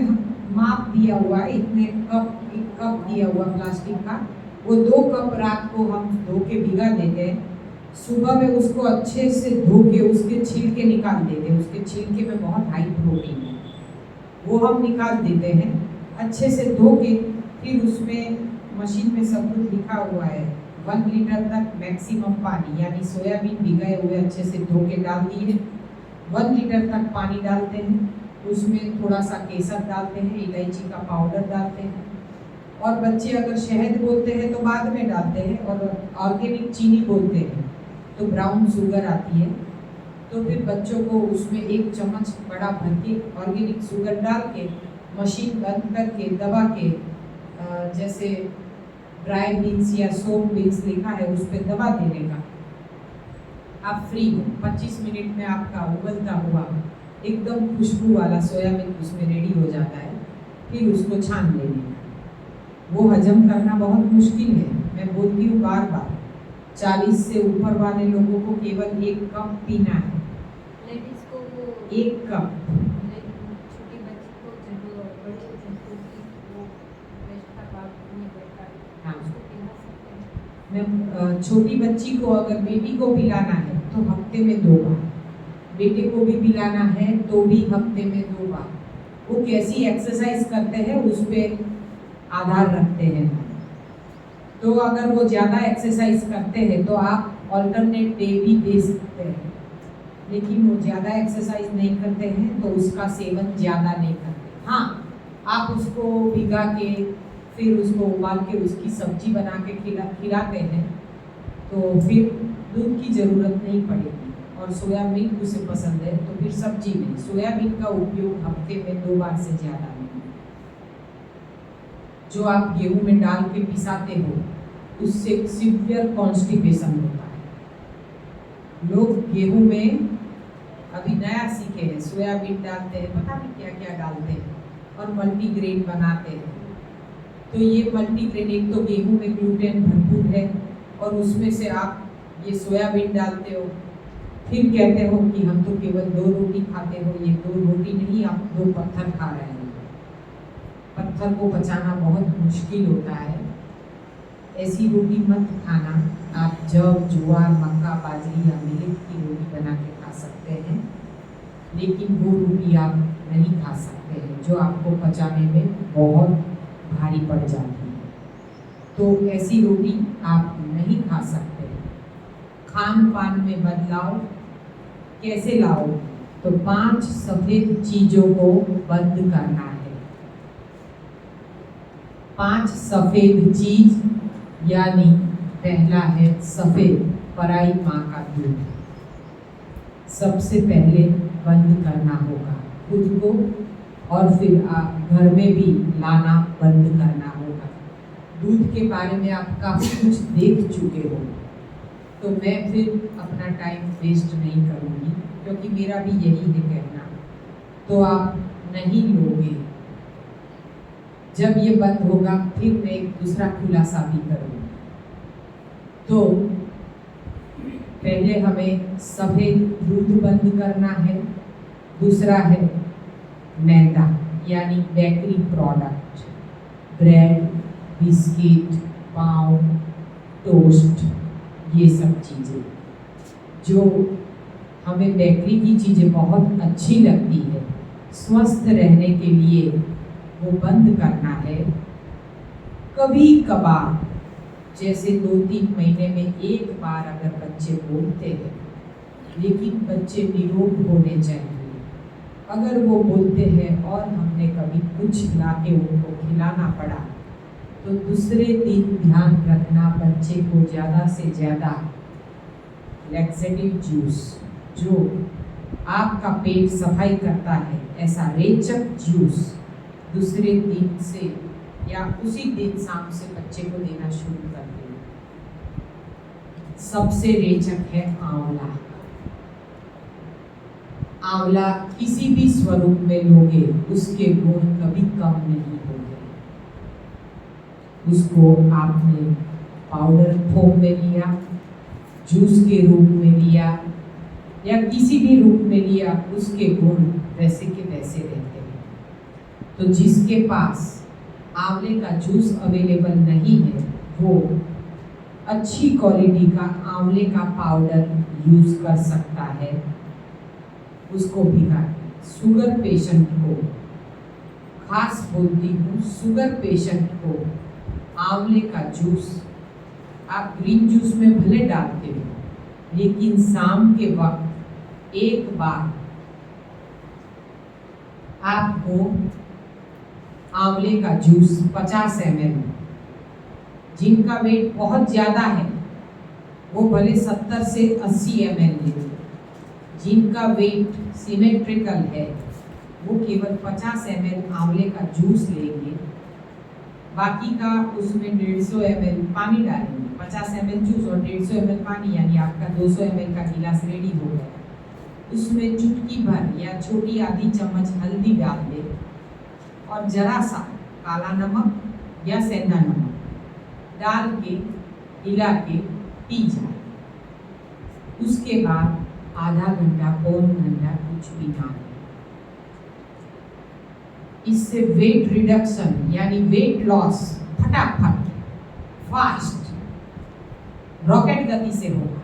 माप दिया हुआ, इतने कप, एक कप दिया हुआ प्लास्टिक का, वो 2 कप रात को हम धो के भिगा देते हैं, सुबह में उसको अच्छे से धो के उसके छिलके निकाल देते हैं। उसके छिलके में बहुत हाई प्रोटीन है, वो हम निकाल देते हैं अच्छे से धो के। फिर उसमें मशीन में सब कुछ लिखा हुआ है, 1 लीटर तक मैक्सिमम पानी, यानी सोयाबीन भिगाए हुए अच्छे से धो के डाल दिए, 1 लीटर तक पानी डालते हैं, उसमें थोड़ा सा केसर डालते हैं, इलायची का पाउडर डालते हैं, और बच्चे अगर शहद बोलते हैं तो बाद में डालते हैं, और ऑर्गेनिक चीनी बोलते हैं तो ब्राउन शुगर आती है। तो फिर बच्चों को उसमें 1 चम्मच बड़ा भर के ऑर्गेनिक शुगर डाल के मशीन बंद करके दबा के, जैसे ड्राई बीन्स या सोप बीन्स लिखा है उस पर दबा देने का, आप फ्री हो। 25 मिनट में आपका उबलता हुआ एकदम खुशबू वाला सोयाबीन उसमें रेडी हो जाता है। फिर उसको छान लेने का, वो हजम करना बहुत मुश्किल है, मैं बोलती हूँ बार बार। 40 से ऊपर वाले लोगों को केवल 1 कप पीना है, लेडीज को 1 कप। छोटी बच्ची को जब बड़ी होती वो ब्रेस्ट का पार्ट नहीं बैठता, हाँ, उसको पिला सकते हैं। मैं छोटी बच्ची को, अगर बेटी को पिलाना है तो हफ्ते में 2 बार, बेटे को भी पिलाना है तो भी हफ्ते में 2 बार। वो कैसी एक्सरसाइज करते हैं उस पर आधार रखते हैं। तो अगर वो ज़्यादा एक्सरसाइज करते हैं तो आप ऑल्टरनेट डे भी दे सकते हैं, लेकिन वो ज़्यादा एक्सरसाइज नहीं करते हैं तो उसका सेवन ज़्यादा नहीं करते। हाँ, आप उसको भिगा के फिर उसको उबाल के उसकी सब्जी बना के खिलाते हैं तो फिर दूध की ज़रूरत नहीं पड़ेगी, और सोया मिल्क उसे पसंद है तो फिर सब्जी में सोयाबीन का उपयोग हफ्ते में 2 बार से ज़्यादा नहीं। जो आप गेहूं में डाल के पिसाते हो उससे सीवियर कॉन्स्टिपेशन होता है। लोग गेहूं में अभी नया सीखे हैं, सोयाबीन डालते हैं, पता नहीं क्या क्या डालते हैं, और मल्टीग्रेन बनाते हैं। तो ये मल्टीग्रेन, एक तो गेहूं में ग्लूटेन भरपूर है और उसमें से आप ये सोयाबीन डालते हो, फिर कहते हो कि हम तो केवल 2 रोटी खाते हो। ये 2 रोटी नहीं, आप 2 पत्थर खा रहे हैं। पत्थर को पचाना बहुत मुश्किल होता है। ऐसी रोटी मत खाना, आप जव, ज्वार, मक्का, बाजरी या मिलेट की रोटी बना के खा सकते हैं, लेकिन वो रोटी आप नहीं खा सकते हैं जो आपको पचाने में बहुत भारी पड़ जाती है। तो ऐसी रोटी आप नहीं खा सकते। खान पान में बदलाव कैसे लाओ? तो 5 सफ़ेद चीज़ों को बंद करना है। 5 सफ़ेद चीज़, यानी पहला है सफ़ेद, पराई माँ का दूध। सबसे पहले बंद करना होगा खुद को, और फिर घर में भी लाना बंद करना होगा। दूध के बारे में आप काफ़ी कुछ देख चुके हो, तो मैं फिर अपना टाइम वेस्ट नहीं करूँगी, क्योंकि मेरा भी यही है कहना। तो आप नहीं लोगे। जब ये बंद होगा फिर मैं एक दूसरा खुलासा भी करूँगी। तो पहले हमें सफ़ेद दूध बंद करना है। दूसरा है मैदा, यानी बेकरी प्रोडक्ट, ब्रेड, बिस्किट, पाव, टोस्ट, ये सब चीज़ें जो हमें बेकरी की चीज़ें बहुत अच्छी लगती है, स्वस्थ रहने के लिए वो बंद करना है। कभी कभार, जैसे 2-3 महीने में 1 बार अगर बच्चे बोलते हैं, लेकिन बच्चे निरोग होने चाहिए। अगर वो बोलते हैं और हमने कभी कुछ ला के उनको खिलाना पड़ा, तो दूसरे दिन ध्यान रखना बच्चे को ज़्यादा से ज़्यादा लैक्सेटिव जूस, जो आपका पेट सफाई करता है, ऐसा रेचक जूस दूसरे दिन से या उसी दिन शाम से बच्चे को देना शुरू कर दें। सबसे रेचक है आंवला। आंवला किसी भी स्वरूप में लोगे उसके गुण कभी कम नहीं होंगे। उसको आपने पाउडर फॉर्म में लिया, जूस के रूप में लिया या किसी भी रूप में लिया, उसके गुण वैसे के वैसे रहते हैं। तो जिसके पास आंवले का जूस अवेलेबल नहीं है वो अच्छी क्वालिटी का आंवले का पाउडर यूज कर सकता है। उसको भिगा के शुगर पेशेंट को, खास बोलती हूँ शुगर पेशेंट को, आंवले का जूस आप ग्रीन जूस में भले डालते हो लेकिन शाम के वक्त एक बार आपको आंवले का जूस 50 ml, जिनका वेट बहुत ज़्यादा है वो भले 70 से 80 ml लेंगे, जिनका वेट सिमेट्रिकल है वो केवल 50 ml आंवले का जूस लेंगे, बाकी का उसमें 150 ml पानी डालेंगे। 50 ml जूस और 150 ml पानी, यानी आपका 200 ml का गिलास रेडी हो गया। उसमें चुटकी भर या छोटी आधी चम्मच हल्दी डाल दे और जरा सा काला नमक या सेंधा नमक डाल के हिला के पी जाए। उसके बाद आधा घंटा पौन घंटा कुछ भी ना लें। इससे वेट रिडक्शन यानी वेट लॉस फटाफट फास्ट रॉकेट गति से होगा।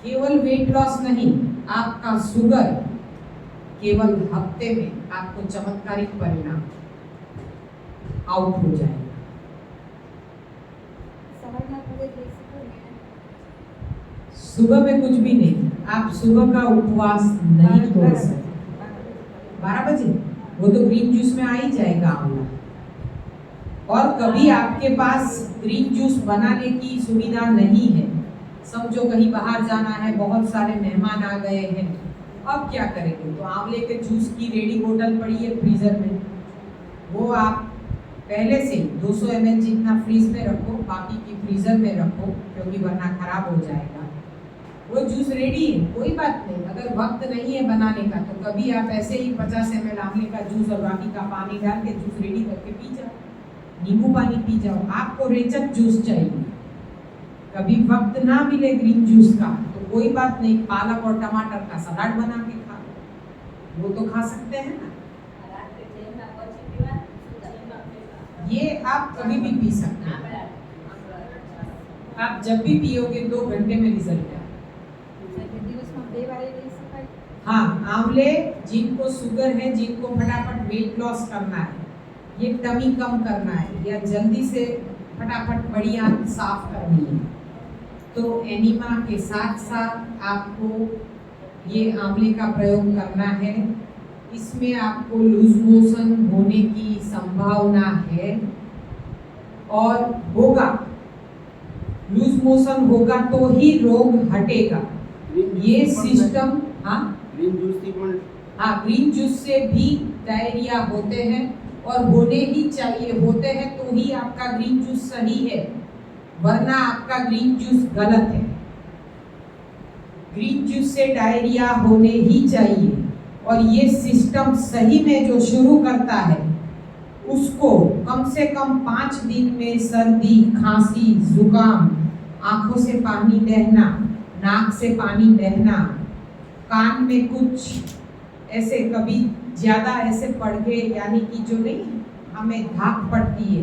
केवल वेट लॉस नहीं, आपका शुगर केवल हफ्ते में आपको चमत्कारिक परिणाम आउट हो जाएगा। सुबह में कुछ भी नहीं, आप सुबह का उपवास नहीं तोड़ सकते। 12 बजे वो तो ग्रीन जूस में आ ही जाएगा आंवला। और कभी आपके पास ग्रीन जूस बनाने की सुविधा नहीं है, समझो कहीं बाहर जाना है, बहुत सारे मेहमान आ गए हैं, अब क्या करेंगे? तो आंवले के जूस की रेडी बोतल पड़ी है फ्रीजर में, वो आप पहले से 200 ml जितना फ्रीज में रखो, बाकी की फ्रीजर में रखो क्योंकि वरना खराब हो जाएगा। वो जूस रेडी है, कोई बात नहीं। अगर वक्त नहीं है बनाने का तो कभी आप ऐसे ही 50 ml आंवले का जूस और बाकी का पानी डाल के जूस रेडी करके पी जाओ, नींबू पानी पी जाओ। आपको रेचक जूस चाहिए, कभी वक्त ना मिले ग्रीन जूस का तो कोई बात नहीं, पालक और टमाटर का सलाद बना के खा लो, वो तो खा सकते हैं ना। ये आप कभी भी पी सकते हैं, आप जब भी पियोगे 2 घंटे में रिजल्ट है। हाँ, आंवले जिनको शुगर है, जिनको फटाफट वेट लॉस करना है, ये टमी कम करना है या जल्दी से फटाफट बड़ी आंत साफ करनी है, तो एनीमा के साथ साथ आपको ये आंवले का प्रयोग करना है। इसमें आपको लूज मोशन होने की संभावना है और होगा, लूज मोशन होगा तो ही रोग हटेगा। ये सिस्टम ग्रीन जूस से भी डायरिया होते हैं और होने ही चाहिए, होते हैं तो ही आपका ग्रीन जूस सही है, वरना आपका ग्रीन जूस गलत है। ग्रीन जूस से डायरिया होने ही चाहिए और ये सिस्टम सही में जो शुरू करता है उसको कम से कम 5 दिन में सर्दी, खांसी, जुकाम, आंखों से पानी बहना, नाक से पानी बहना, कान में कुछ ऐसे कभी ज़्यादा ऐसे पड़ गए, यानी कि जो नहीं हमें धाक पड़ती है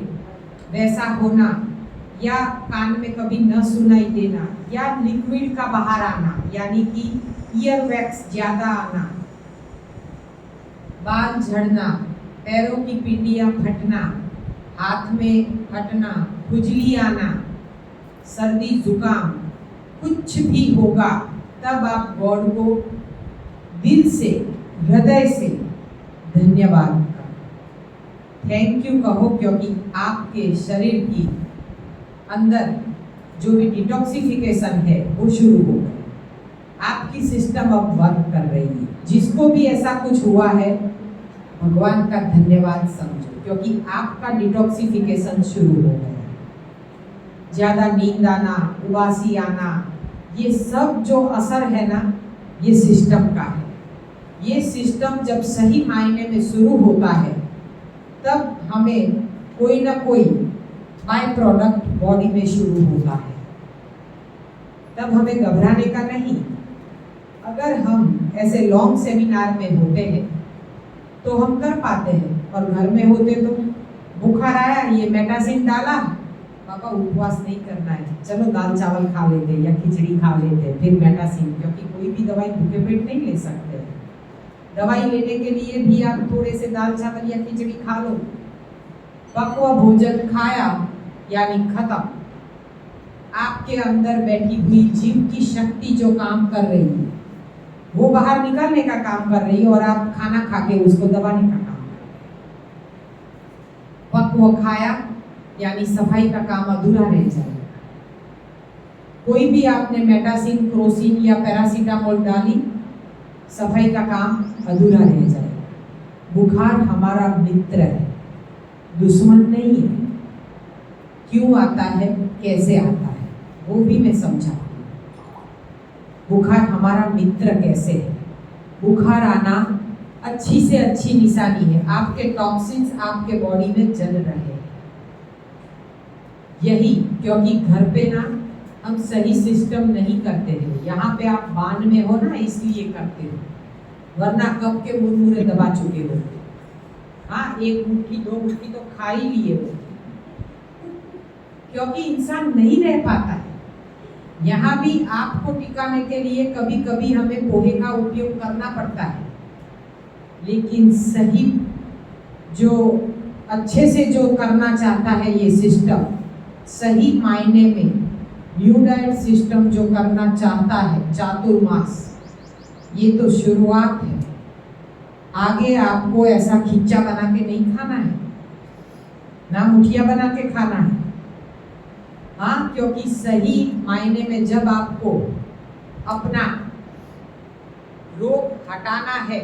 वैसा होना, या कान में कभी न सुनाई देना, या लिक्विड का बाहर आना यानी कि ईयर वैक्स ज़्यादा आना, बाल झड़ना, पैरों की पिंडियाँ फटना, हाथ में फटना, खुजली आना, सर्दी जुकाम, कुछ भी होगा तब आप गॉड को दिल से, हृदय से धन्यवाद करो, थैंक यू कहो, क्योंकि आपके शरीर की अंदर जो भी डिटॉक्सिफिकेशन है वो शुरू हो गया, आपकी सिस्टम अब वर्क कर रही है। जिसको भी ऐसा कुछ हुआ है भगवान का धन्यवाद समझो, क्योंकि आपका डिटॉक्सिफिकेशन शुरू हो गया। ज़्यादा नींद आना, उबासी आना, ये सब जो असर है ना, ये सिस्टम का है। ये सिस्टम जब सही मायने में शुरू होता है तब हमें कोई ना कोई बाय प्रोडक्ट बॉडी में शुरू होता है, तब हमें घबराने का नहीं। अगर हम ऐसे लॉन्ग सेमिनार में होते हैं तो हम कर पाते हैं, और घर में होते तो बुखार आया, ये मेटासिन डाला, पापा उपवास नहीं करना है, चलो दाल चावल खा लेते या खिचड़ी खा लेते, फिर मेटासिन, क्योंकि कोई भी दवाई भूखे पेट नहीं ले सकते। दवाई लेने के लिए भी आप थोड़े से दाल चावल या खिचड़ी खा लो। पकवा भोजन खाया यानी खत्म। आपके अंदर बैठी हुई जीव की शक्ति जो काम कर रही है वो बाहर निकालने का काम कर रही है, और आप खाना खा के उसको दबाने का काम कर रहे हैं। पक्व खाया यानी सफाई का काम अधूरा रह जाएगा। कोई भी आपने मेटासिन, क्रोसिन या पैरासीटामोल डाली, सफाई का काम अधूरा रह जाएगा। बुखार हमारा मित्र है, दुश्मन नहीं है। क्यों आता है, कैसे आता है, वो भी मैं समझाऊंगी। बुखार हमारा मित्र कैसे है? बुखार आना अच्छी से अच्छी निशानी है, आपके टॉक्सिन्स आपके बॉडी में जल रहे हैं। यही क्योंकि घर पे ना हम सही सिस्टम नहीं करते हैं। यहाँ पे आप बांध में हो ना, इसलिए करते हो, वरना कब के मुरमुरे दबा चुके हो। हाँ, एक मुट्ठी दो मुट्ठी तो खा ही लिए हो, क्योंकि इंसान नहीं रह पाता है। यहाँ भी आपको टिकाने के लिए कभी कभी हमें पोहे का उपयोग करना पड़ता है, लेकिन सही जो अच्छे से जो करना चाहता है ये सिस्टम, सही मायने में न्यू डाइट सिस्टम जो करना चाहता है, चातुर्मास, ये तो शुरुआत है। आगे आपको ऐसा खिच्चा बना के नहीं खाना है, ना मुठिया बना के खाना है। हाँ, क्योंकि सही मायने में जब आपको अपना रोग हटाना है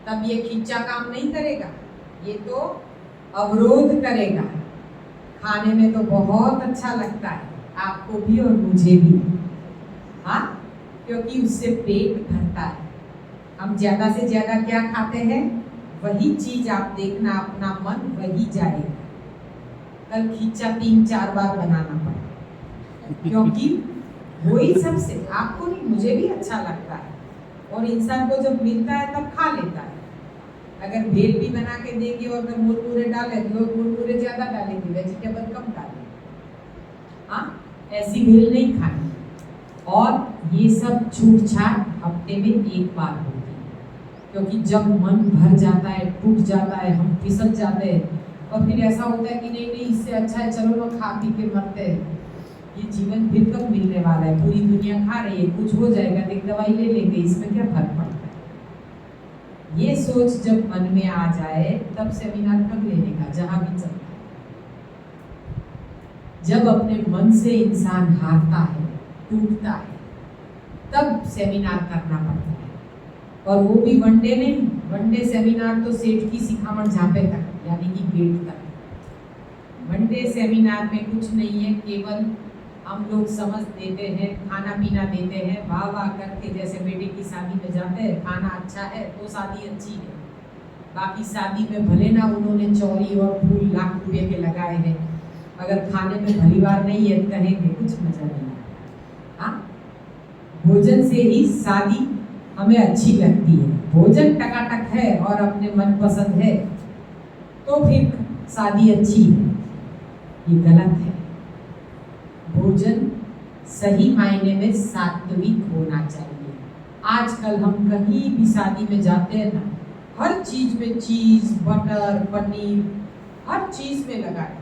तब ये खिच्चा काम नहीं करेगा, ये तो अवरोध करेगा। खाने में तो बहुत अच्छा लगता है आपको भी और मुझे भी, हाँ, क्योंकि उससे पेट भरता है। हम ज़्यादा से ज़्यादा क्या खाते हैं, वही चीज़ आप देखना, अपना मन वही जाएगा। कल खिच्चा 3-4 बार बनाना पड़ा, क्योंकि वही सबसे आपको नहीं, मुझे भी अच्छा लगता है, और इंसान को जब मिलता है तब खा लेता है। अगर भेल भी बना के देंगे और अगर मुरमुरे डालें तो मुरमुरे ज़्यादा डालेंगे, वेजिटेबल कम डालेंगे। हाँ, ऐसी भेल नहीं खानी। और ये सब छूट छाट हफ्ते में एक बार होती है, क्योंकि जब मन भर जाता है, टूट जाता है, हम फिसल जाते हैं, और फिर ऐसा होता है कि नहीं नहीं, इससे अच्छा है चलो लोग खा पी के मरते हैं। ये जीवन फिर कब मिलने वाला है? पूरी दुनिया खा रही है, कुछ हो जाएगा, एक दवाई ले लेंगे, इसमें क्या फर्क पड़ता है? ये सोच जब मन में आ जाए तब सेमिनार कर लेने का, जहां भी चलता है। जब अपने मन से इंसान हारता है, टूटता है, तब सेमिनार करना पड़ता है। और वो भी वनडे नहीं, वनडे सेमिनार तो सेठ की सिखावट झापे तक, यानी कि गेट तक। वनडे सेमिनार में कुछ नहीं है, केवल हम लोग समझ देते हैं, खाना पीना देते हैं, वाह वाह करके, जैसे बेटे की शादी में जाते हैं, खाना अच्छा है तो शादी अच्छी है। बाकी शादी में भले ना उन्होंने चौरी और फूल लाख रुपए के लगाए हैं, अगर खाने में भलीवार नहीं है कहेंगे कुछ मजा नहीं आता। हाँ, भोजन से ही शादी हमें अच्छी लगती है। भोजन टकाटक है और अपने मन पसंद है तो फिर शादी अच्छी है, ये गलत है। भोजन सही मायने में सात्विक होना चाहिए। आजकल हम कहीं भी शादी में जाते हैं ना, हर चीज में चीज, बटर, पनीर, हर चीज में लगाए।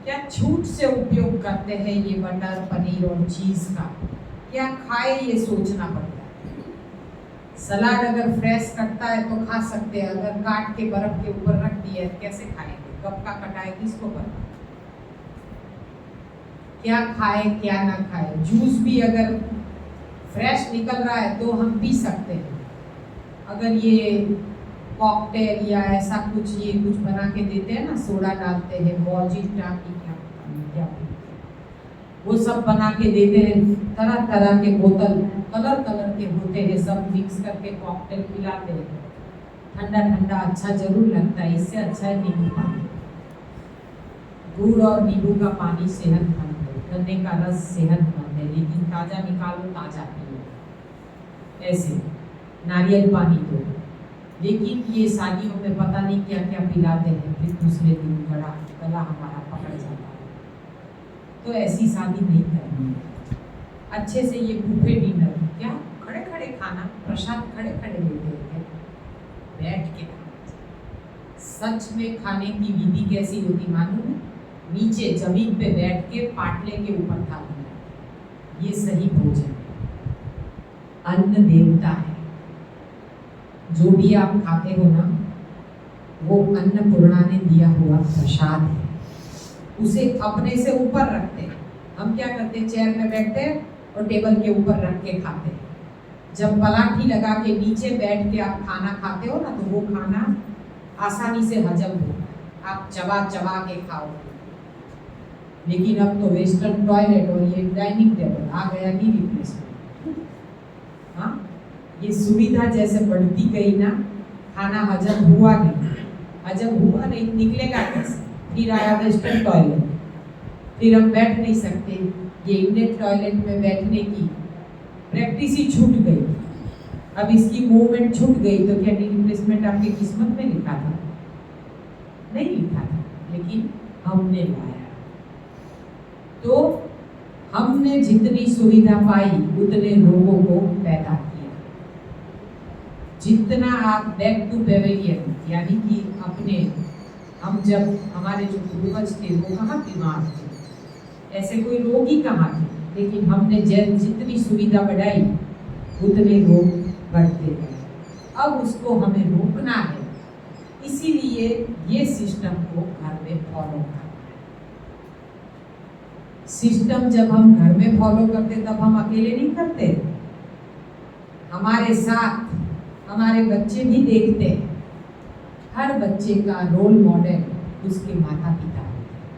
क्या छूट से उपयोग करते हैं ये बटर, पनीर और चीज का? क्या खाए ये सोचना पड़ता है। सलाद अगर फ्रेश कटता है तो खा सकते हैं, अगर काट के बर्फ के ऊपर रख दिया है कैसे खाएंगे? कब का कटा है किसको पता? क्या खाए क्या ना खाए। जूस भी अगर फ्रेश निकल रहा है तो हम पी सकते हैं। अगर ये कॉकटेल या ऐसा कुछ ये कुछ बना के देते हैं ना, सोडा डालते हैं, बॉजिटा की क्या वो सब बना के देते हैं, तरह तरह के बोतल कलर कलर के होते हैं, सब मिक्स करके कॉकटेल पिलाते हैं। ठंडा ठंडा अच्छा जरूर लगता है, इससे अच्छा है नींबू पानी। गुड़ और नींबू का पानी सेहतमंद है, गन्ने का रस सेहतमंद है, लेकिन ताज़ा निकालो ताज़ा पियो। ऐसे नारियल पानी दो, लेकिन ये शादियों में पता नहीं क्या क्या पिलाते हैं, फिर दूसरे दिन गला हमारा पकड़ जाता है। तो ऐसी शादी नहीं करनी है। अच्छे से ये बुफे डिनर, क्या खड़े खड़े खाना, प्रसाद खड़े खड़े लेते हैं, बैठ के खाना। सच में खाने की विधि कैसी होती मालूम है? नीचे जमीन पे बैठ के पाटले के ऊपर थाली, ये सही भोजन है। अन्न देवता है, जो भी आप खाते हो ना, वो अन्नपूर्णा ने दिया हुआ प्रसाद है। उसे अपने से ऊपर रखते हैं। हम क्या करते हैं, चेयर में बैठते हैं और टेबल के ऊपर रख के खाते हैं। जब पलाठी लगा के नीचे बैठ के आप खाना खाते हो ना, तो वो खाना आसानी से हजम होगा, आप चबा चबा के खाओगे। लेकिन अब तो वेस्टर्न टॉयलेट और ये डाइनिंग टेबल आ गया ही रिप्लेसमेंट। हाँ, ये सुविधा जैसे बढ़ती गई ना, खाना हजम हुआ नहीं, निकलेगा कैसे? फिर आया वेस्टर्न टॉयलेट, फिर हम बैठ नहीं सकते। ये इंडियन टॉयलेट में बैठने की प्रैक्टिस ही छूट गई। अब इसकी मूवमेंट छूट गई, तो क्या रिप्लेसमेंट आपकी किस्मत में लिखा था? नहीं लिखा था, लेकिन हमने लाया। तो हमने जितनी सुविधा पाई उतने लोगों को पैदा किया। जितना आप बैक टू पेवेलियन, यानी कि अपने, हम जब हमारे जो पूर्वज थे वो कहाँ बीमार थे, ऐसे कोई रोग ही कहाँ थे, लेकिन हमने जितनी सुविधा बढ़ाई उतने रोग बढ़ते गए। अब उसको हमें रोकना है, इसीलिए ये सिस्टम को घर में फॉलो करना है। सिस्टम जब हम घर में फॉलो करते तब हम अकेले नहीं करते, हमारे साथ हमारे बच्चे भी देखते हैं। हर बच्चे का रोल मॉडल उसके माता पिता होते हैं।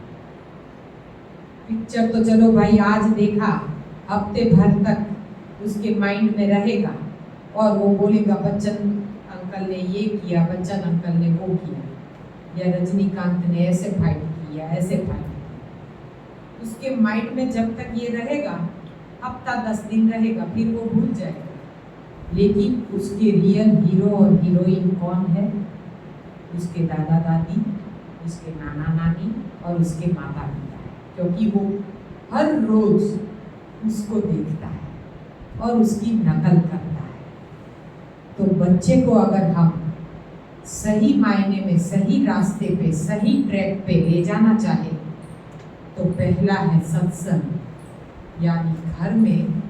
पिक्चर तो चलो भाई आज देखा, हफ्ते भर तक उसके माइंड में रहेगा और वो बोलेगा बच्चन अंकल ने ये किया, बच्चन अंकल ने वो किया, या रजनीकांत ने ऐसे फाइट किया, ऐसे फाइट किया। उसके माइंड में जब तक ये रहेगा, हफ्ता 10 दिन रहेगा, फिर वो भूल जाएगा। लेकिन उसके रियल हीरो और हीरोइन कौन है? उसके दादा दादी, उसके नाना नानी और उसके माता पिता है, क्योंकि वो हर रोज उसको देखता है और उसकी नकल करता है। तो बच्चे को अगर हम सही मायने में, सही रास्ते पे, सही ट्रैक पे ले जाना चाहे, तो पहला है सत्संग, यानी घर में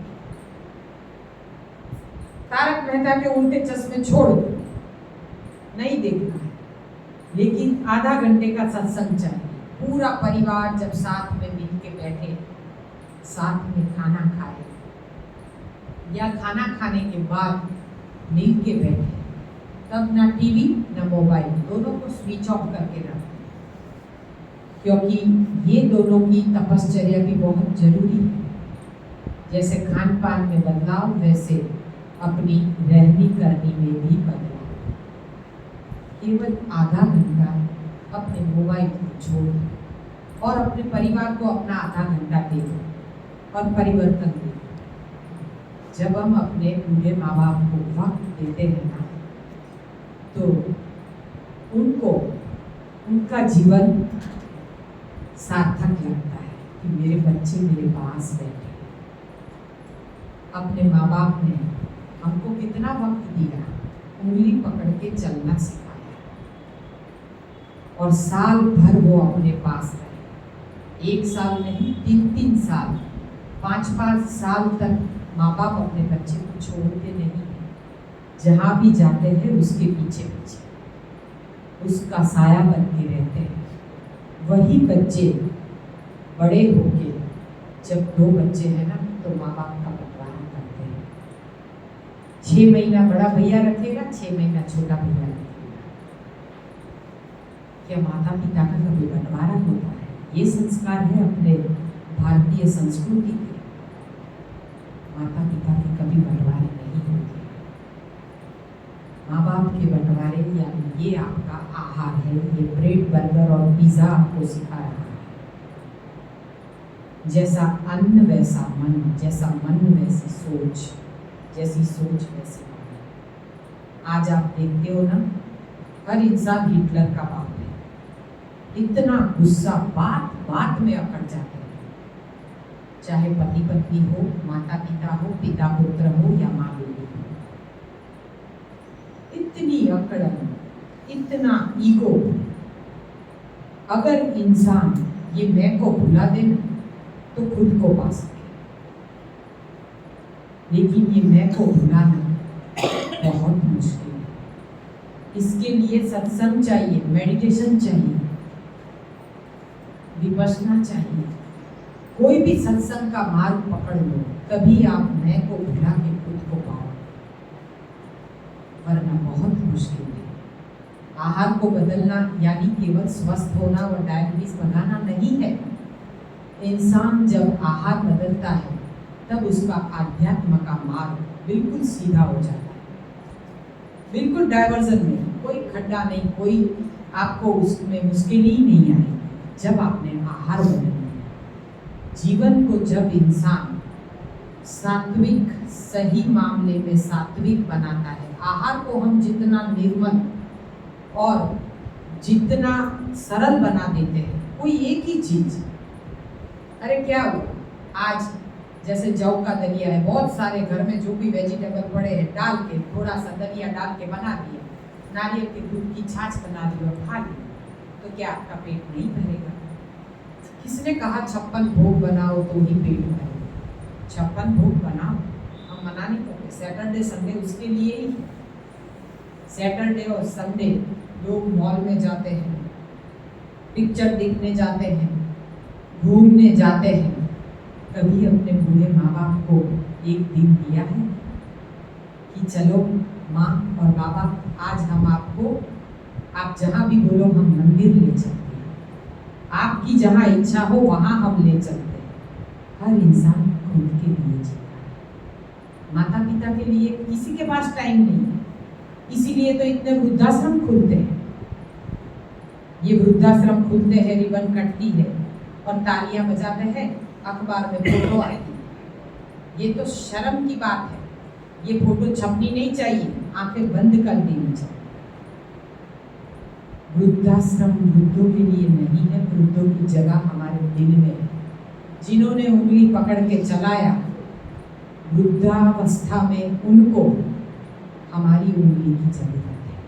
तारक मेहता के उल्टे चश्मे छोड़ दो, नहीं देखना है, लेकिन आधा घंटे का सत्संग चाहिए। पूरा परिवार जब साथ में मिल के बैठे, साथ में खाना खाए, या खाना खाने के बाद मिल के बैठे, तब ना टीवी ना मोबाइल, दोनों को स्विच ऑफ करके रखें, क्योंकि ये दोनों की तपश्चर्या भी बहुत जरूरी है। जैसे खान पान में बदलाव, वैसे अपनी रहनी करनी में भी बदलाव। केवल आधा घंटा अपने मोबाइल को छोड़ और अपने परिवार को अपना आधा घंटा दे और परिवर्तन दे। जब हम अपने बूढ़े माँ बाप को वक्त देते हैं ना, तो उनको उनका जीवन सार्थक लगता है कि मेरे बच्चे मेरे पास बैठे। अपने माँ बाप ने हमको कितना वक्त दिया, उंगली पकड़ के चलना सिखाया, और साल भर वो अपने पास रहे। 1 साल नहीं, 3-3 साल, 5-5 साल तक माँ बाप अपने बच्चे को छोड़ते नहीं हैं। जहाँ भी जाते हैं उसके पीछे पीछे उसका साया बन के रहते हैं। वही बच्चे बड़े होके, जब 2 बच्चे हैं ना, तो माँ बाप का बंटवारा करते हैं। 6 महीना बड़ा भैया रखेगा, 6 महीना छोटा भैया रखेगा। क्या माता पिता का कभी बंटवारा होता है? ये संस्कार है अपने भारतीय संस्कृति के माता पिता के कभी बंटवारे नहीं होते। माँ बाप के बंटवारे यानी ये आपका आहार है, ये ब्रेड बर्गर और पिज़्ज़ा आपको सिखा रहा है। जैसा अन्न वैसा मन, जैसा मन वैसी सोच, जैसी सोच वैसी मन। आज आप देखते हो ना, हर इंसान हिटलर का बाप है। इतना गुस्सा बात बात में अकड़ जाते हैं, चाहे पति पत्नी हो, माता पिता हो, पिता पुत्र हो या माँ बेटी हो। इतनी अकड़न, इतना ईगो। अगर इंसान ये मैं को भुला दे तो खुद को पा सके, लेकिन ये मैं को भुलाना बहुत मुश्किल है। इसके लिए सत्संग चाहिए, मेडिटेशन चाहिए, विपश्यना चाहिए। कोई भी सत्संग का मार्ग पकड़ लो, तभी आप मैं को भुला के खुद को पाओ, वरना बहुत मुश्किल है। आहार को बदलना यानी केवल स्वस्थ होना और डायबिटीज बनाना नहीं है। इंसान जब आहार बदलता है तब उसका आध्यात्म का मार्ग बिल्कुल सीधा हो जाता है, बिल्कुल डाइवर्जन नहीं, कोई खड्डा नहीं, कोई आपको उसमें मुश्किल ही नहीं आई जब आपने आहार बदल लिया। जीवन को जब इंसान सात्विक, सही मामले में सात्विक बनाता है, आहार को हम जितना निर्मल और जितना सरल बना देते हैं, कोई एक ही चीज, अरे क्या हुआ आज जैसे जौ का दलिया है, बहुत सारे घर में जो भी वेजिटेबल पड़े हैं डाल के थोड़ा सा दलिया डाल के बना दिया, नारियल के दूध की छाछ बना दी और खा ली, तो क्या आपका पेट नहीं भरेगा? किसने कहा 56 भोग बनाओ तो ही पेट भरेगा? 56 भोग बनाओ, हम मना नहीं करते। सैटरडे संडे उसके लिए ही। सैटरडे और संडे लोग मॉल में जाते हैं, पिक्चर देखने जाते हैं, घूमने जाते हैं। कभी अपने बूढ़े माँ बाप को एक दिन दिया है कि चलो माँ और बाबा, आज हम आपको, आप जहाँ भी बोलो हम मंदिर ले चलते हैं, आपकी जहाँ इच्छा हो वहाँ हम ले चलते हैं। हर इंसान खुद के लिए जीता है, माता पिता के लिए किसी के पास टाइम नहीं है। इसीलिए तो इतने वृद्धाश्रम खुलते हैं। ये वृद्धाश्रम खुलते हैं, रिबन कटती है और तालियां बजाते हैं, अखबार में फोटो आएगी। ये तो शर्म की बात है, ये फोटो छपनी नहीं चाहिए, आंखें बंद कर देनी चाहिए। वृद्धाश्रम वृद्धों के लिए नहीं है, वृद्धों की जगह हमारे दिल में है। जिन्होंने उंगली पकड़ के चलाया, वृद्धावस्था में उनको हमारी उंगली की जरूरत है।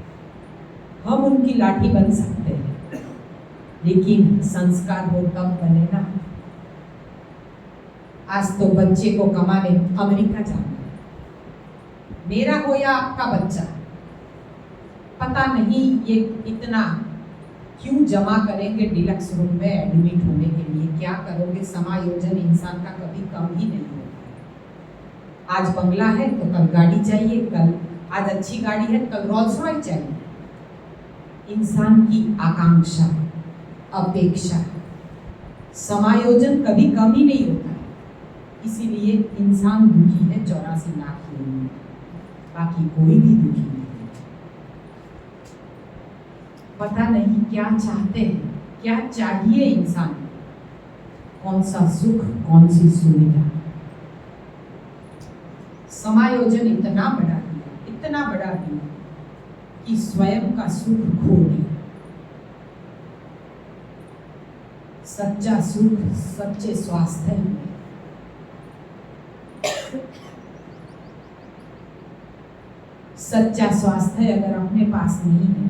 हम उनकी लाठी बन सकते हैं, लेकिन संस्कार हो तब बने ना। आज तो बच्चे को कमाने अमेरिका जाना है, मेरा हो या आपका बच्चा, पता नहीं ये इतना क्यों जमा करेंगे डिलक्स रूम में एडमिट होने के लिए। क्या करोगे? समायोजन इंसान का कभी कम ही नहीं होता। आज बंगला है तो कल गाड़ी चाहिए, कल आज अच्छी गाड़ी है कल रोल्स रॉयस चाहिए। इंसान की आकांक्षा, अपेक्षा, समायोजन कभी कम ही नहीं होता है। इसीलिए इंसान दुखी है 84 लाख लोगों में, बाकी कोई भी दुखी नहीं। पता नहीं क्या चाहते हैं, क्या चाहिए इंसान, कौन सा सुख, कौन सी सुविधा। समायोजन इतना बड़ा दिया, इतना बड़ा दिया कि स्वयं का सुख खो दिया। सच्चा सुख सच्चे स्वास्थ्य में। सच्चा स्वास्थ्य अगर अपने पास नहीं है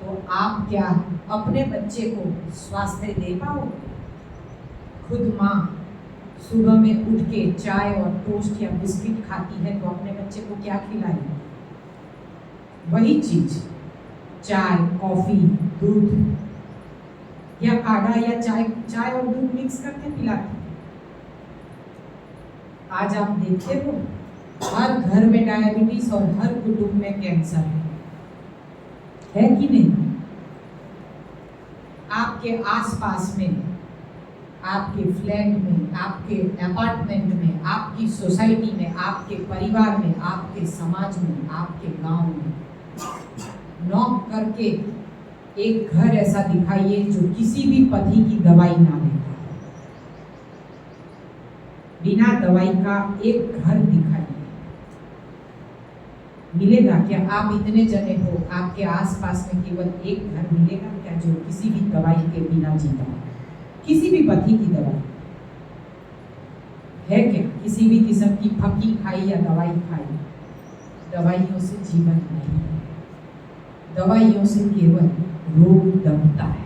तो आप क्या अपने बच्चे को स्वास्थ्य दे पाओगे? खुद माँ सुबह में उठ के चाय और टोस्ट या बिस्किट खाती है तो अपने बच्चे को क्या खिलाएगी? वही चीज, चाय, कॉफी, दूध या काढ़ा या चाय और दूध मिक्स करके पिलाती है। आज आप देखते हो हर घर में डायबिटीज और हर कुटुंब में कैंसर है कि नहीं? आपके आसपास में आपके फ्लैट में, आपके अपार्टमेंट में, आपकी सोसाइटी में, आपके परिवार में, आपके समाज में, आपके गांव में नॉक करके एक घर ऐसा दिखाइए जो किसी भी पति की दवाई ना लेता है। बिना दवाई का एक घर दिखाइए। मिलेगा क्या? आप इतने जने हो, आपके आसपास में केवल एक घर मिलेगा क्या जो किसी भी दवाई के बिना जीता है? किसी भी पति की दवाई है क्या? किसी भी किस्म की फक्की खाई या दवाई खाई? दवाइयों से जीवन नहीं है। दवाइयों से केवल रोग दबता है,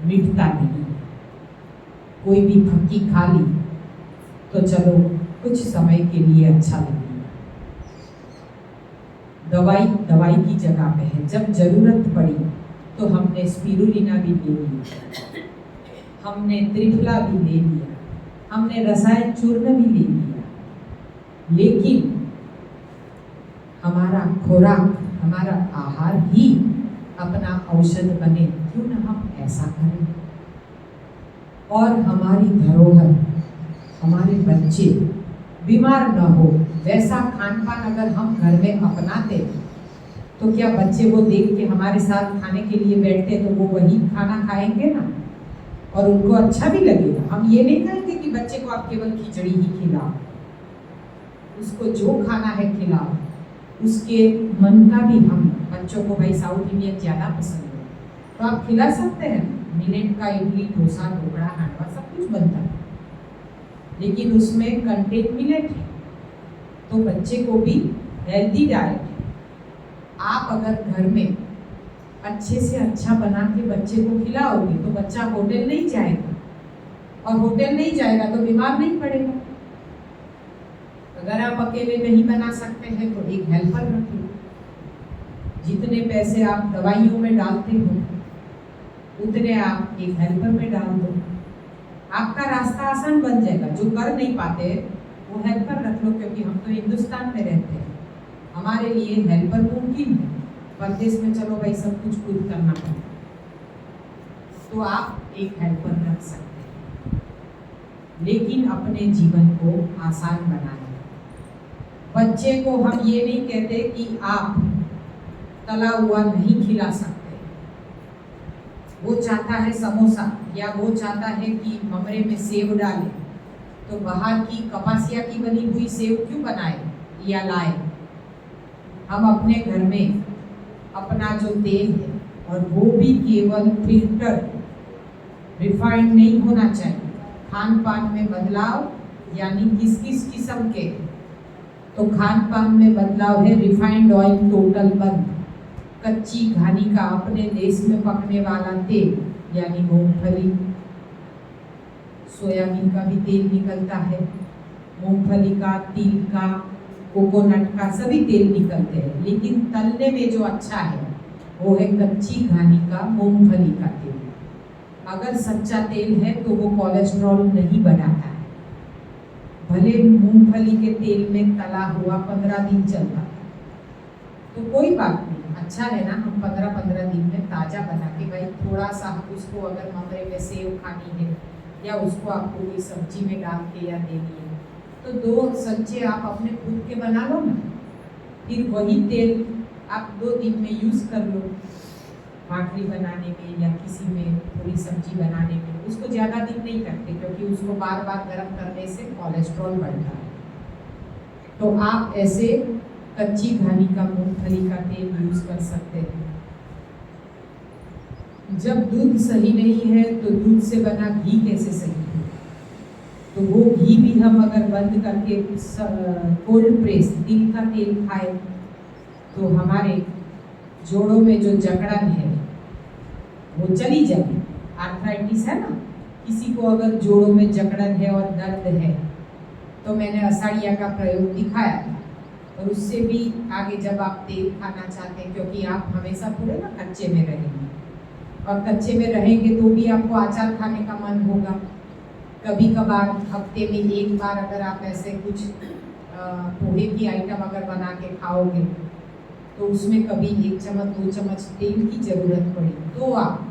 मिटता नहीं है। कोई भी फक्की खा ली तो चलो कुछ समय के लिए अच्छा लगेगा। दवाई दवाई की जगह पे है। जब जरूरत पड़ी तो हमने स्पिरुलिना भी ले लिया, हमने त्रिफला भी ले लिया, हमने रसायन चूर्ण भी ले लिया, लेकिन हमारा खुराक, हमारा आहार ही अपना औषध बने। क्यों ना हम ऐसा करें? और हमारी धरोहर, हमारे बच्चे बीमार न हो वैसा खान पान अगर हम घर में अपनाते तो क्या बच्चे वो देख के हमारे साथ खाने के लिए बैठते तो वो वही खाना खाएंगे ना, और उनको अच्छा भी लगेगा। हम ये नहीं कहेंगे कि बच्चे को आप केवल खिचड़ी ही खिलाओ, उसको जो खाना है खिलाओ। उसके मन का भी, हम बच्चों को भाई साउथ इंडियन ज़्यादा पसंद है तो आप खिला सकते हैं। मिलेट का इडली, डोसा, ढोकड़ा, हांडवा सब कुछ बनता है, लेकिन उसमें कंटेंट मिलेट है तो बच्चे को भी हेल्दी डाइट है। आप अगर घर में अच्छे से अच्छा बना के बच्चे को खिलाओगे तो बच्चा होटल नहीं जाएगा, और होटल नहीं जाएगा तो बीमार नहीं पड़ेगा। अगर आप अकेले नहीं बना सकते हैं तो एक हेल्पर रखिए। जितने पैसे आप दवाइयों में डालते हो उतने आप एक हेल्पर में डाल दो, आपका रास्ता आसान बन जाएगा। जो कर नहीं पाते वो हेल्पर रख लो, क्योंकि हम तो हिंदुस्तान में रहते हैं, हमारे लिए हेल्पर मुमकिन है। परदेश में चलो भाई सब कुछ खुद करना पड़ता, तो आप एक हेल्पर रख सकते हैं, लेकिन अपने जीवन को आसान बनाएं। बच्चे को हम ये नहीं कहते कि आप तला हुआ नहीं खिला सकते। वो चाहता है समोसा, या वो चाहता है कि ममरे में सेव डाले, तो बाहर की कपासिया की बनी हुई सेव क्यों बनाए या लाए? हम अपने घर में अपना जो तेल है, और वो भी केवल फिल्टर, रिफाइंड नहीं होना चाहिए। खान पान में बदलाव, यानी किस किस किस्म के? तो खान पान में बदलाव है रिफाइंड ऑयल टोटल बंद, कच्ची घानी का अपने देश में पकने वाला तेल, यानी मूंगफली, सोयाबीन का भी तेल निकलता है, मूंगफली का, तिल का, कोकोनट का, सभी तेल निकलते हैं। लेकिन तलने में जो अच्छा है वो है कच्ची घानी का मूंगफली का तेल। अगर सच्चा तेल है तो वो कोलेस्ट्रॉल नहीं बढ़ाता है। भले मूंगफली के तेल में तला हुआ 15 दिन चलता है तो कोई बात नहीं, अच्छा है ना। हम 15-15 दिन में ताज़ा बना के, भाई थोड़ा सा उसको अगर ममरे में सेव खानी है या उसको आपको कोई सब्जी में डाल के या देनी है तो 2 सब्जी आप अपने खुद के बना लो ना, फिर वही तेल आप 2 दिन में यूज़ कर लो, भाकरी बनाने में या किसी में थोड़ी सब्जी बनाने में। उसको ज़्यादा दिन नहीं रखते क्योंकि उसको बार बार गर्म करने से कोलेस्ट्रॉल बढ़ता है। तो आप ऐसे कच्ची घानी का मूंगफली का तेल यूज कर सकते हैं। जब दूध सही नहीं है तो दूध से बना घी कैसे सही है? तो वो घी भी हम अगर बंद करके कोल्ड प्रेस तिल का तेल खाए तो हमारे जोड़ों में जो जकड़न है वो चली जाए। आर्थराइटिस है ना, किसी को अगर जोड़ों में जकड़न है और दर्द है तो मैंने असाड़िया का प्रयोग दिखाया था, और उससे भी आगे जब आप तेल खाना चाहते हैं, क्योंकि आप हमेशा पूरे ना कच्चे में रहेंगे, और कच्चे में रहेंगे तो भी आपको अचार खाने का मन होगा। कभी कभार हफ्ते में 1 बार अगर आप ऐसे कुछ पोहे की आइटम अगर बना के खाओगे तो उसमें कभी 1 चम्मच 2 चम्मच तेल की ज़रूरत पड़ी तो आप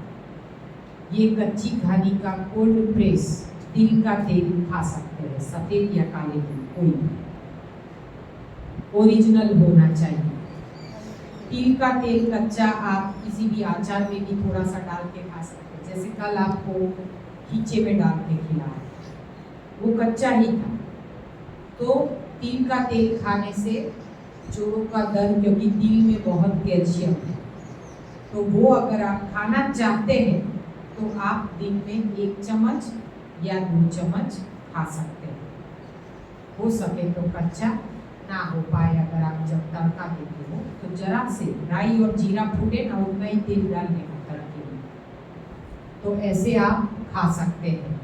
ये कच्ची घानी का कोल्ड प्रेस तिल का तेल खा सकते हैं, सफेद या काले तिल कोई भी, ओरिजिनल होना चाहिए। तिल का तेल कच्चा आप किसी भी आचार में भी थोड़ा सा डाल के खा सकते हैं। जैसे कल आपको खींचे में डाल के खिलाया, वो कच्चा ही था। तो तिल का तेल खाने से जोड़ों का दर्द, क्योंकि तिल में बहुत कैल्शियम है, तो वो अगर आप खाना चाहते हैं तो आप दिन में 1 चम्मच या 2 चम्मच खा सकते हैं। हो सके तो कच्चा, ना हो पाए अगर आप जब तड़का देते हो तो जरा से राई और जीरा फूटे ना, उतना ही तेल डालने का तड़के में, तो ऐसे आप खा सकते हैं।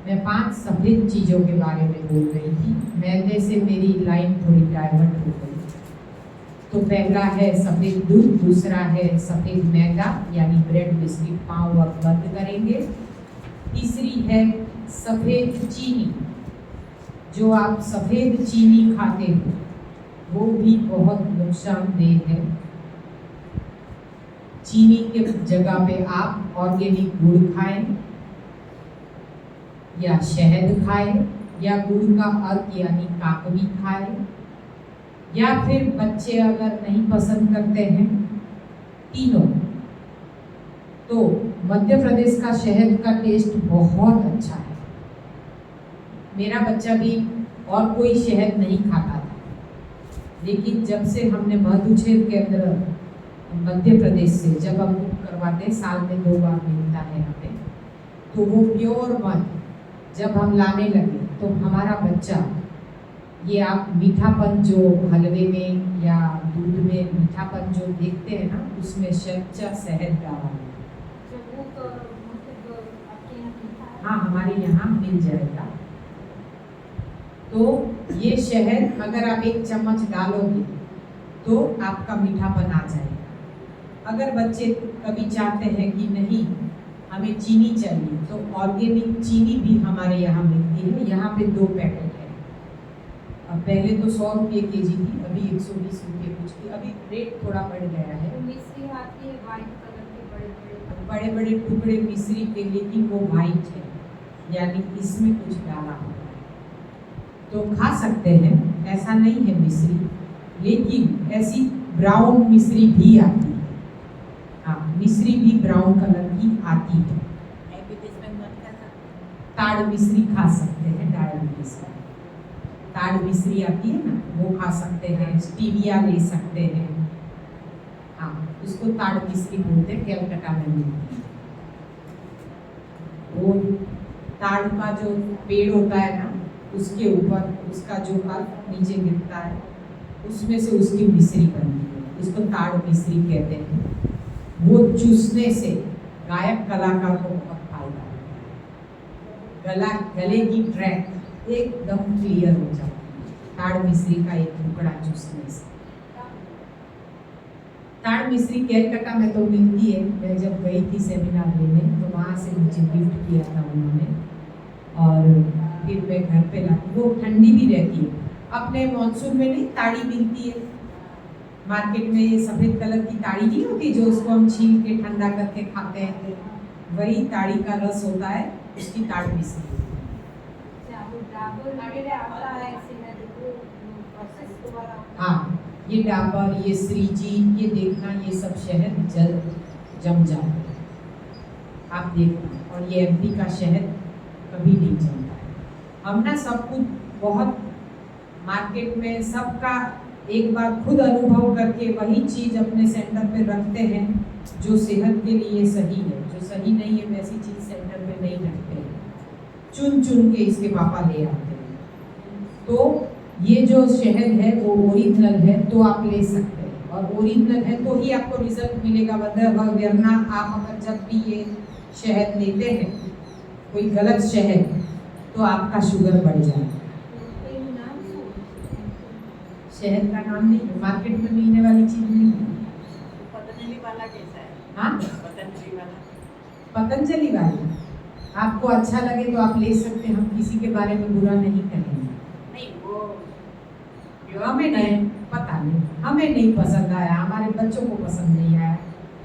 मैं 5 सफेद चीज़ों के बारे में बोल रही थी, मैदे से मेरी लाइन थोड़ी डाइवर्ट हो गई। तो पहला है सफ़ेद दूध, दूसरा है सफ़ेद मैदा यानी ब्रेड बिस्किट, पाँव अब बंद करेंगे। तीसरी है सफ़ेद चीनी, जो आप सफ़ेद चीनी खाते हो वो भी बहुत नुकसानदेह है। चीनी के जगह पे आप ऑर्गेनिक गुड़ खाएं या शहद खाएं या गुड़ का अर्क यानी काकवी खाएं, या फिर बच्चे अगर नहीं पसंद करते हैं तीनों, तो मध्य प्रदेश का शहद का टेस्ट बहुत अच्छा है। मेरा बच्चा भी और कोई शहद नहीं खाता था, लेकिन जब से हमने मधुछेद केंद्र मध्य प्रदेश से जब हम बुक करवाते, साल में 2 बार मिलता है हमें, तो वो प्योर मध जब हम लाने लगे तो हमारा बच्चा, ये आप मीठापन जो हलवे में या दूध में मीठापन जो देखते हैं ना, उसमें सच्चा शहद डाला है। हाँ, हमारे यहाँ मिल जाएगा। तो ये शहद अगर आप 1 चम्मच डालोगे तो आपका मीठापन आ जाएगा। अगर बच्चे कभी चाहते हैं कि नहीं हमें चीनी चाहिए, तो ऑर्गेनिक चीनी भी हमारे यहाँ मिलती है। यहाँ पे 2 पैकेट है। अब पहले तो 100 रुपये केजी थी, अभी 120 रुपये कुछ थी, अभी रेट थोड़ा बढ़ गया है। मिश्री आती है वाइट कलर के बड़े बड़े टुकड़े मिश्री के, लेकिन वो वाइट है, यानी इसमें कुछ डाला हुआ है। तो खा सकते हैं, ऐसा नहीं है मिश्री, लेकिन ऐसी ब्राउन मिश्री भी आती है। हाँ, मिश्री भी ब्राउन कलर की आती है। ताड़ मिश्री खा सकते हैं, डायबिटीज का ताड़ मिश्री आती है ना, वो खा सकते हैं। स्टीविया ले सकते हैं, हाँ, उसको ताड़ मिश्री बोलते हैं, कैलकाटा में मिलती है। वो ताड़ का जो पेड़ होता है ना, उसके ऊपर उसका जो अर्क नीचे गिरता है, उसमें से उसकी मिश्री बनती है, उसको ताड़ मिश्री कहते हैं। वो चूसने से गायक कलाकार को बहुत फायदा होता है। गले की ट्रैक एकदम क्लियर हो जाती है ताड़ मिश्री का एक टुकड़ा चूसने से। ताड़ मिश्री कैलकाटा में तो मिलती है। मैं जब गई थी सेमिनार लेने, तो वहाँ से मुझे गिफ्ट किया था उन्होंने, और फिर मैं घर पे ला, वो ठंडी भी रहती है। अपने मानसून में नहीं ताड़ी मिलती है मार्केट में, ये सफ़ेद कलर की ताड़ी नहीं होती जो उसको हम छील के ठंडा करके खाते हैं, वही ताड़ी का रस होता है, उसकी ताड़ मिश्री। हाँ, ये डाबर, ये श्रीजी, ये देखना, ये सब शहद जल्द जम जाता है, आप देखना। और ये एमपी का शहद कभी नहीं जमता है। हम ना सब कुछ बहुत मार्केट में सबका एक बार खुद अनुभव करके वही चीज़ अपने सेंटर पे रखते हैं जो सेहत के लिए सही है। जो सही नहीं है वैसी चीज़ सेंटर पे नहीं रखते हैं, चुन चुन के इसके पापा ले आते हैं। तो ये जो शहद है वो ओरिजिनल है, तो आप ले सकते हैं, और ओरिजिनल है तो ही आपको रिजल्ट मिलेगा। वरना आप अगर जब भी ये शहद लेते हैं कोई गलत शहद, तो आपका शुगर बढ़ जाएगा। शहद का नाम नहीं है, मार्केट में मिलने वाली चीज नहीं है। पतंजलि वाला कैसा है? हाँ, पतंजलि वाला, पतंजलि वाला आपको अच्छा लगे तो आप ले सकते हैं, हम किसी के बारे में बुरा नहीं करेंगे। नहीं वो हमें नहीं, पता नहीं, हमें नहीं पसंद आया, हमारे बच्चों को पसंद नहीं आया।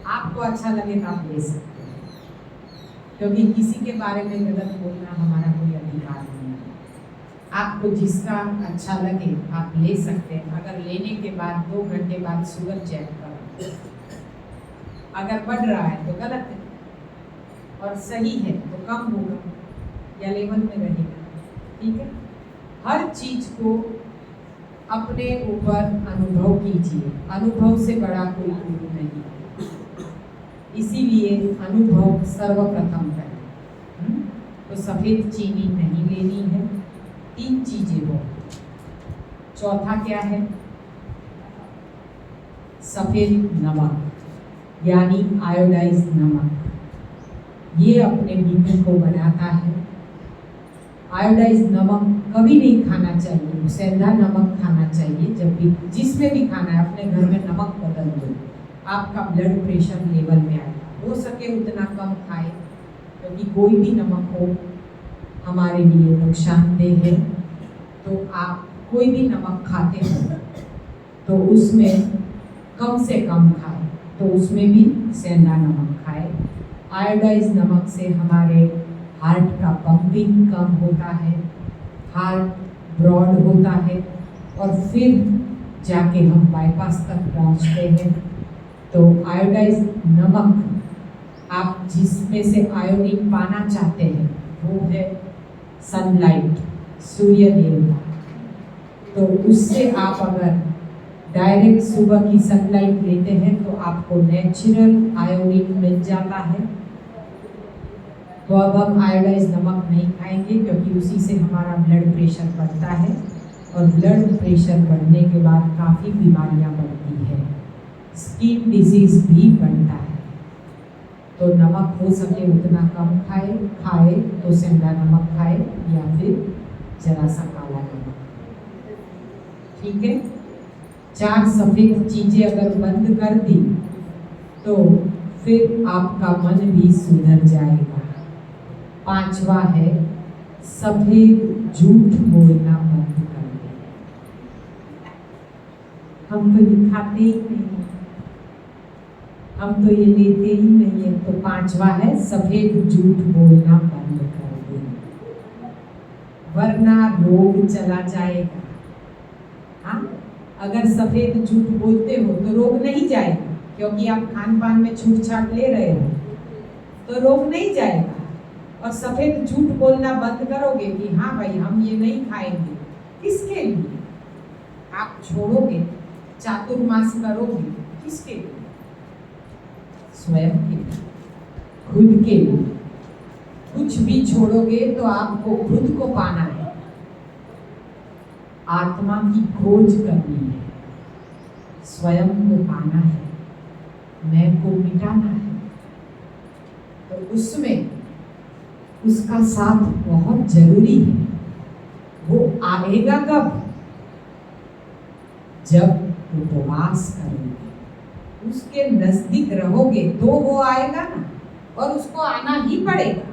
आपको अच्छा लगे तो आप ले सकते हैं, क्योंकि किसी के बारे में गलत बोलना हमारा कोई अधिकार नहीं है। आपको जिसका अच्छा लगे आप ले सकते हैं। अगर लेने के बाद 2 घंटे बाद शुगर चेक करो, अगर बढ़ रहा है तो गलत है, और सही है तो कम होगा या लेवल में रहेगा। ठीक है, हर चीज को अपने ऊपर अनुभव कीजिए। अनुभव से बड़ा कोई गुरु नहीं है, इसीलिए अनुभव सर्वप्रथम करें। तो सफेद चीनी नहीं लेनी है। 3 चीजें हो। चौथा क्या है? सफेद नमक यानी आयोडाइज नमक। ये अपने बीपी को बनाता है। आयोडाइज नमक कभी नहीं खाना चाहिए, सेंधा नमक खाना चाहिए। जब भी जिसमें भी खाना है अपने घर में नमक बदल दो, आपका ब्लड प्रेशर लेवल में आएगा। हो सके उतना कम खाए, क्योंकि कोई भी नमक हो हमारे लिए नुकसानदेह है। तो आप कोई भी नमक खाते हो तो उसमें कम से कम खाए, तो उसमें भी सेंधा नमक खाए। आयोडाइज नमक से हमारे हार्ट का पंपिंग कम होता है, हार्ट ब्रॉड होता है, और फिर जाके हम बाईपास तक पहुंचते हैं। तो आयोडाइज नमक आप जिसमें से आयोडीन पाना चाहते हैं वो है सनलाइट, सूर्य देवता। तो उससे आप अगर डायरेक्ट सुबह की सनलाइट लेते हैं तो आपको नेचुरल आयोडीन मिल जाता है। तो अब हम आयोडाइज नमक नहीं खाएंगे, क्योंकि उसी से हमारा ब्लड प्रेशर बढ़ता है, और ब्लड प्रेशर बढ़ने के बाद काफ़ी बीमारियां बढ़ती है, स्किन डिजीज भी बनता है। तो नमक हो सके उतना कम खाए तो सेंधा नमक खाए या फिर जरा सा काला नमक। ठीक है, 4 सफ़ेद चीज़ें अगर बंद कर दी तो फिर आपका मन भी सुधर जाएगा। 5वां है सफेद झूठ बोलना बंद कर दे। हम तो दिखाते ही नहीं, हम तो ये लेते ही नहीं है। तो 5वां है सफेद झूठ बोलना बंद कर दे, वरना रोग चला जाएगा। हाँ, अगर सफेद झूठ बोलते हो तो रोग नहीं जाएगा, क्योंकि आप खान पान में छूट छाट ले रहे हो तो रोग नहीं जाएगा। और सफेद झूठ बोलना बंद करोगे कि हाँ भाई हम ये नहीं खाएंगे, किसके लिए? आप छोड़ोगे, चातुर्मास करोगे, किसके लिए? स्वयं के लिए, खुद के लिए। कुछ भी छोड़ोगे तो आपको खुद को पाना है, आत्मा की खोज करनी है, स्वयं को पाना है, मैं को मिटाना है। तो उसमें उसका साथ बहुत जरूरी है। वो आएगा कब? जब उपवास करोगे, उसके नजदीक रहोगे तो वो आएगा ना, और उसको आना ही पड़ेगा।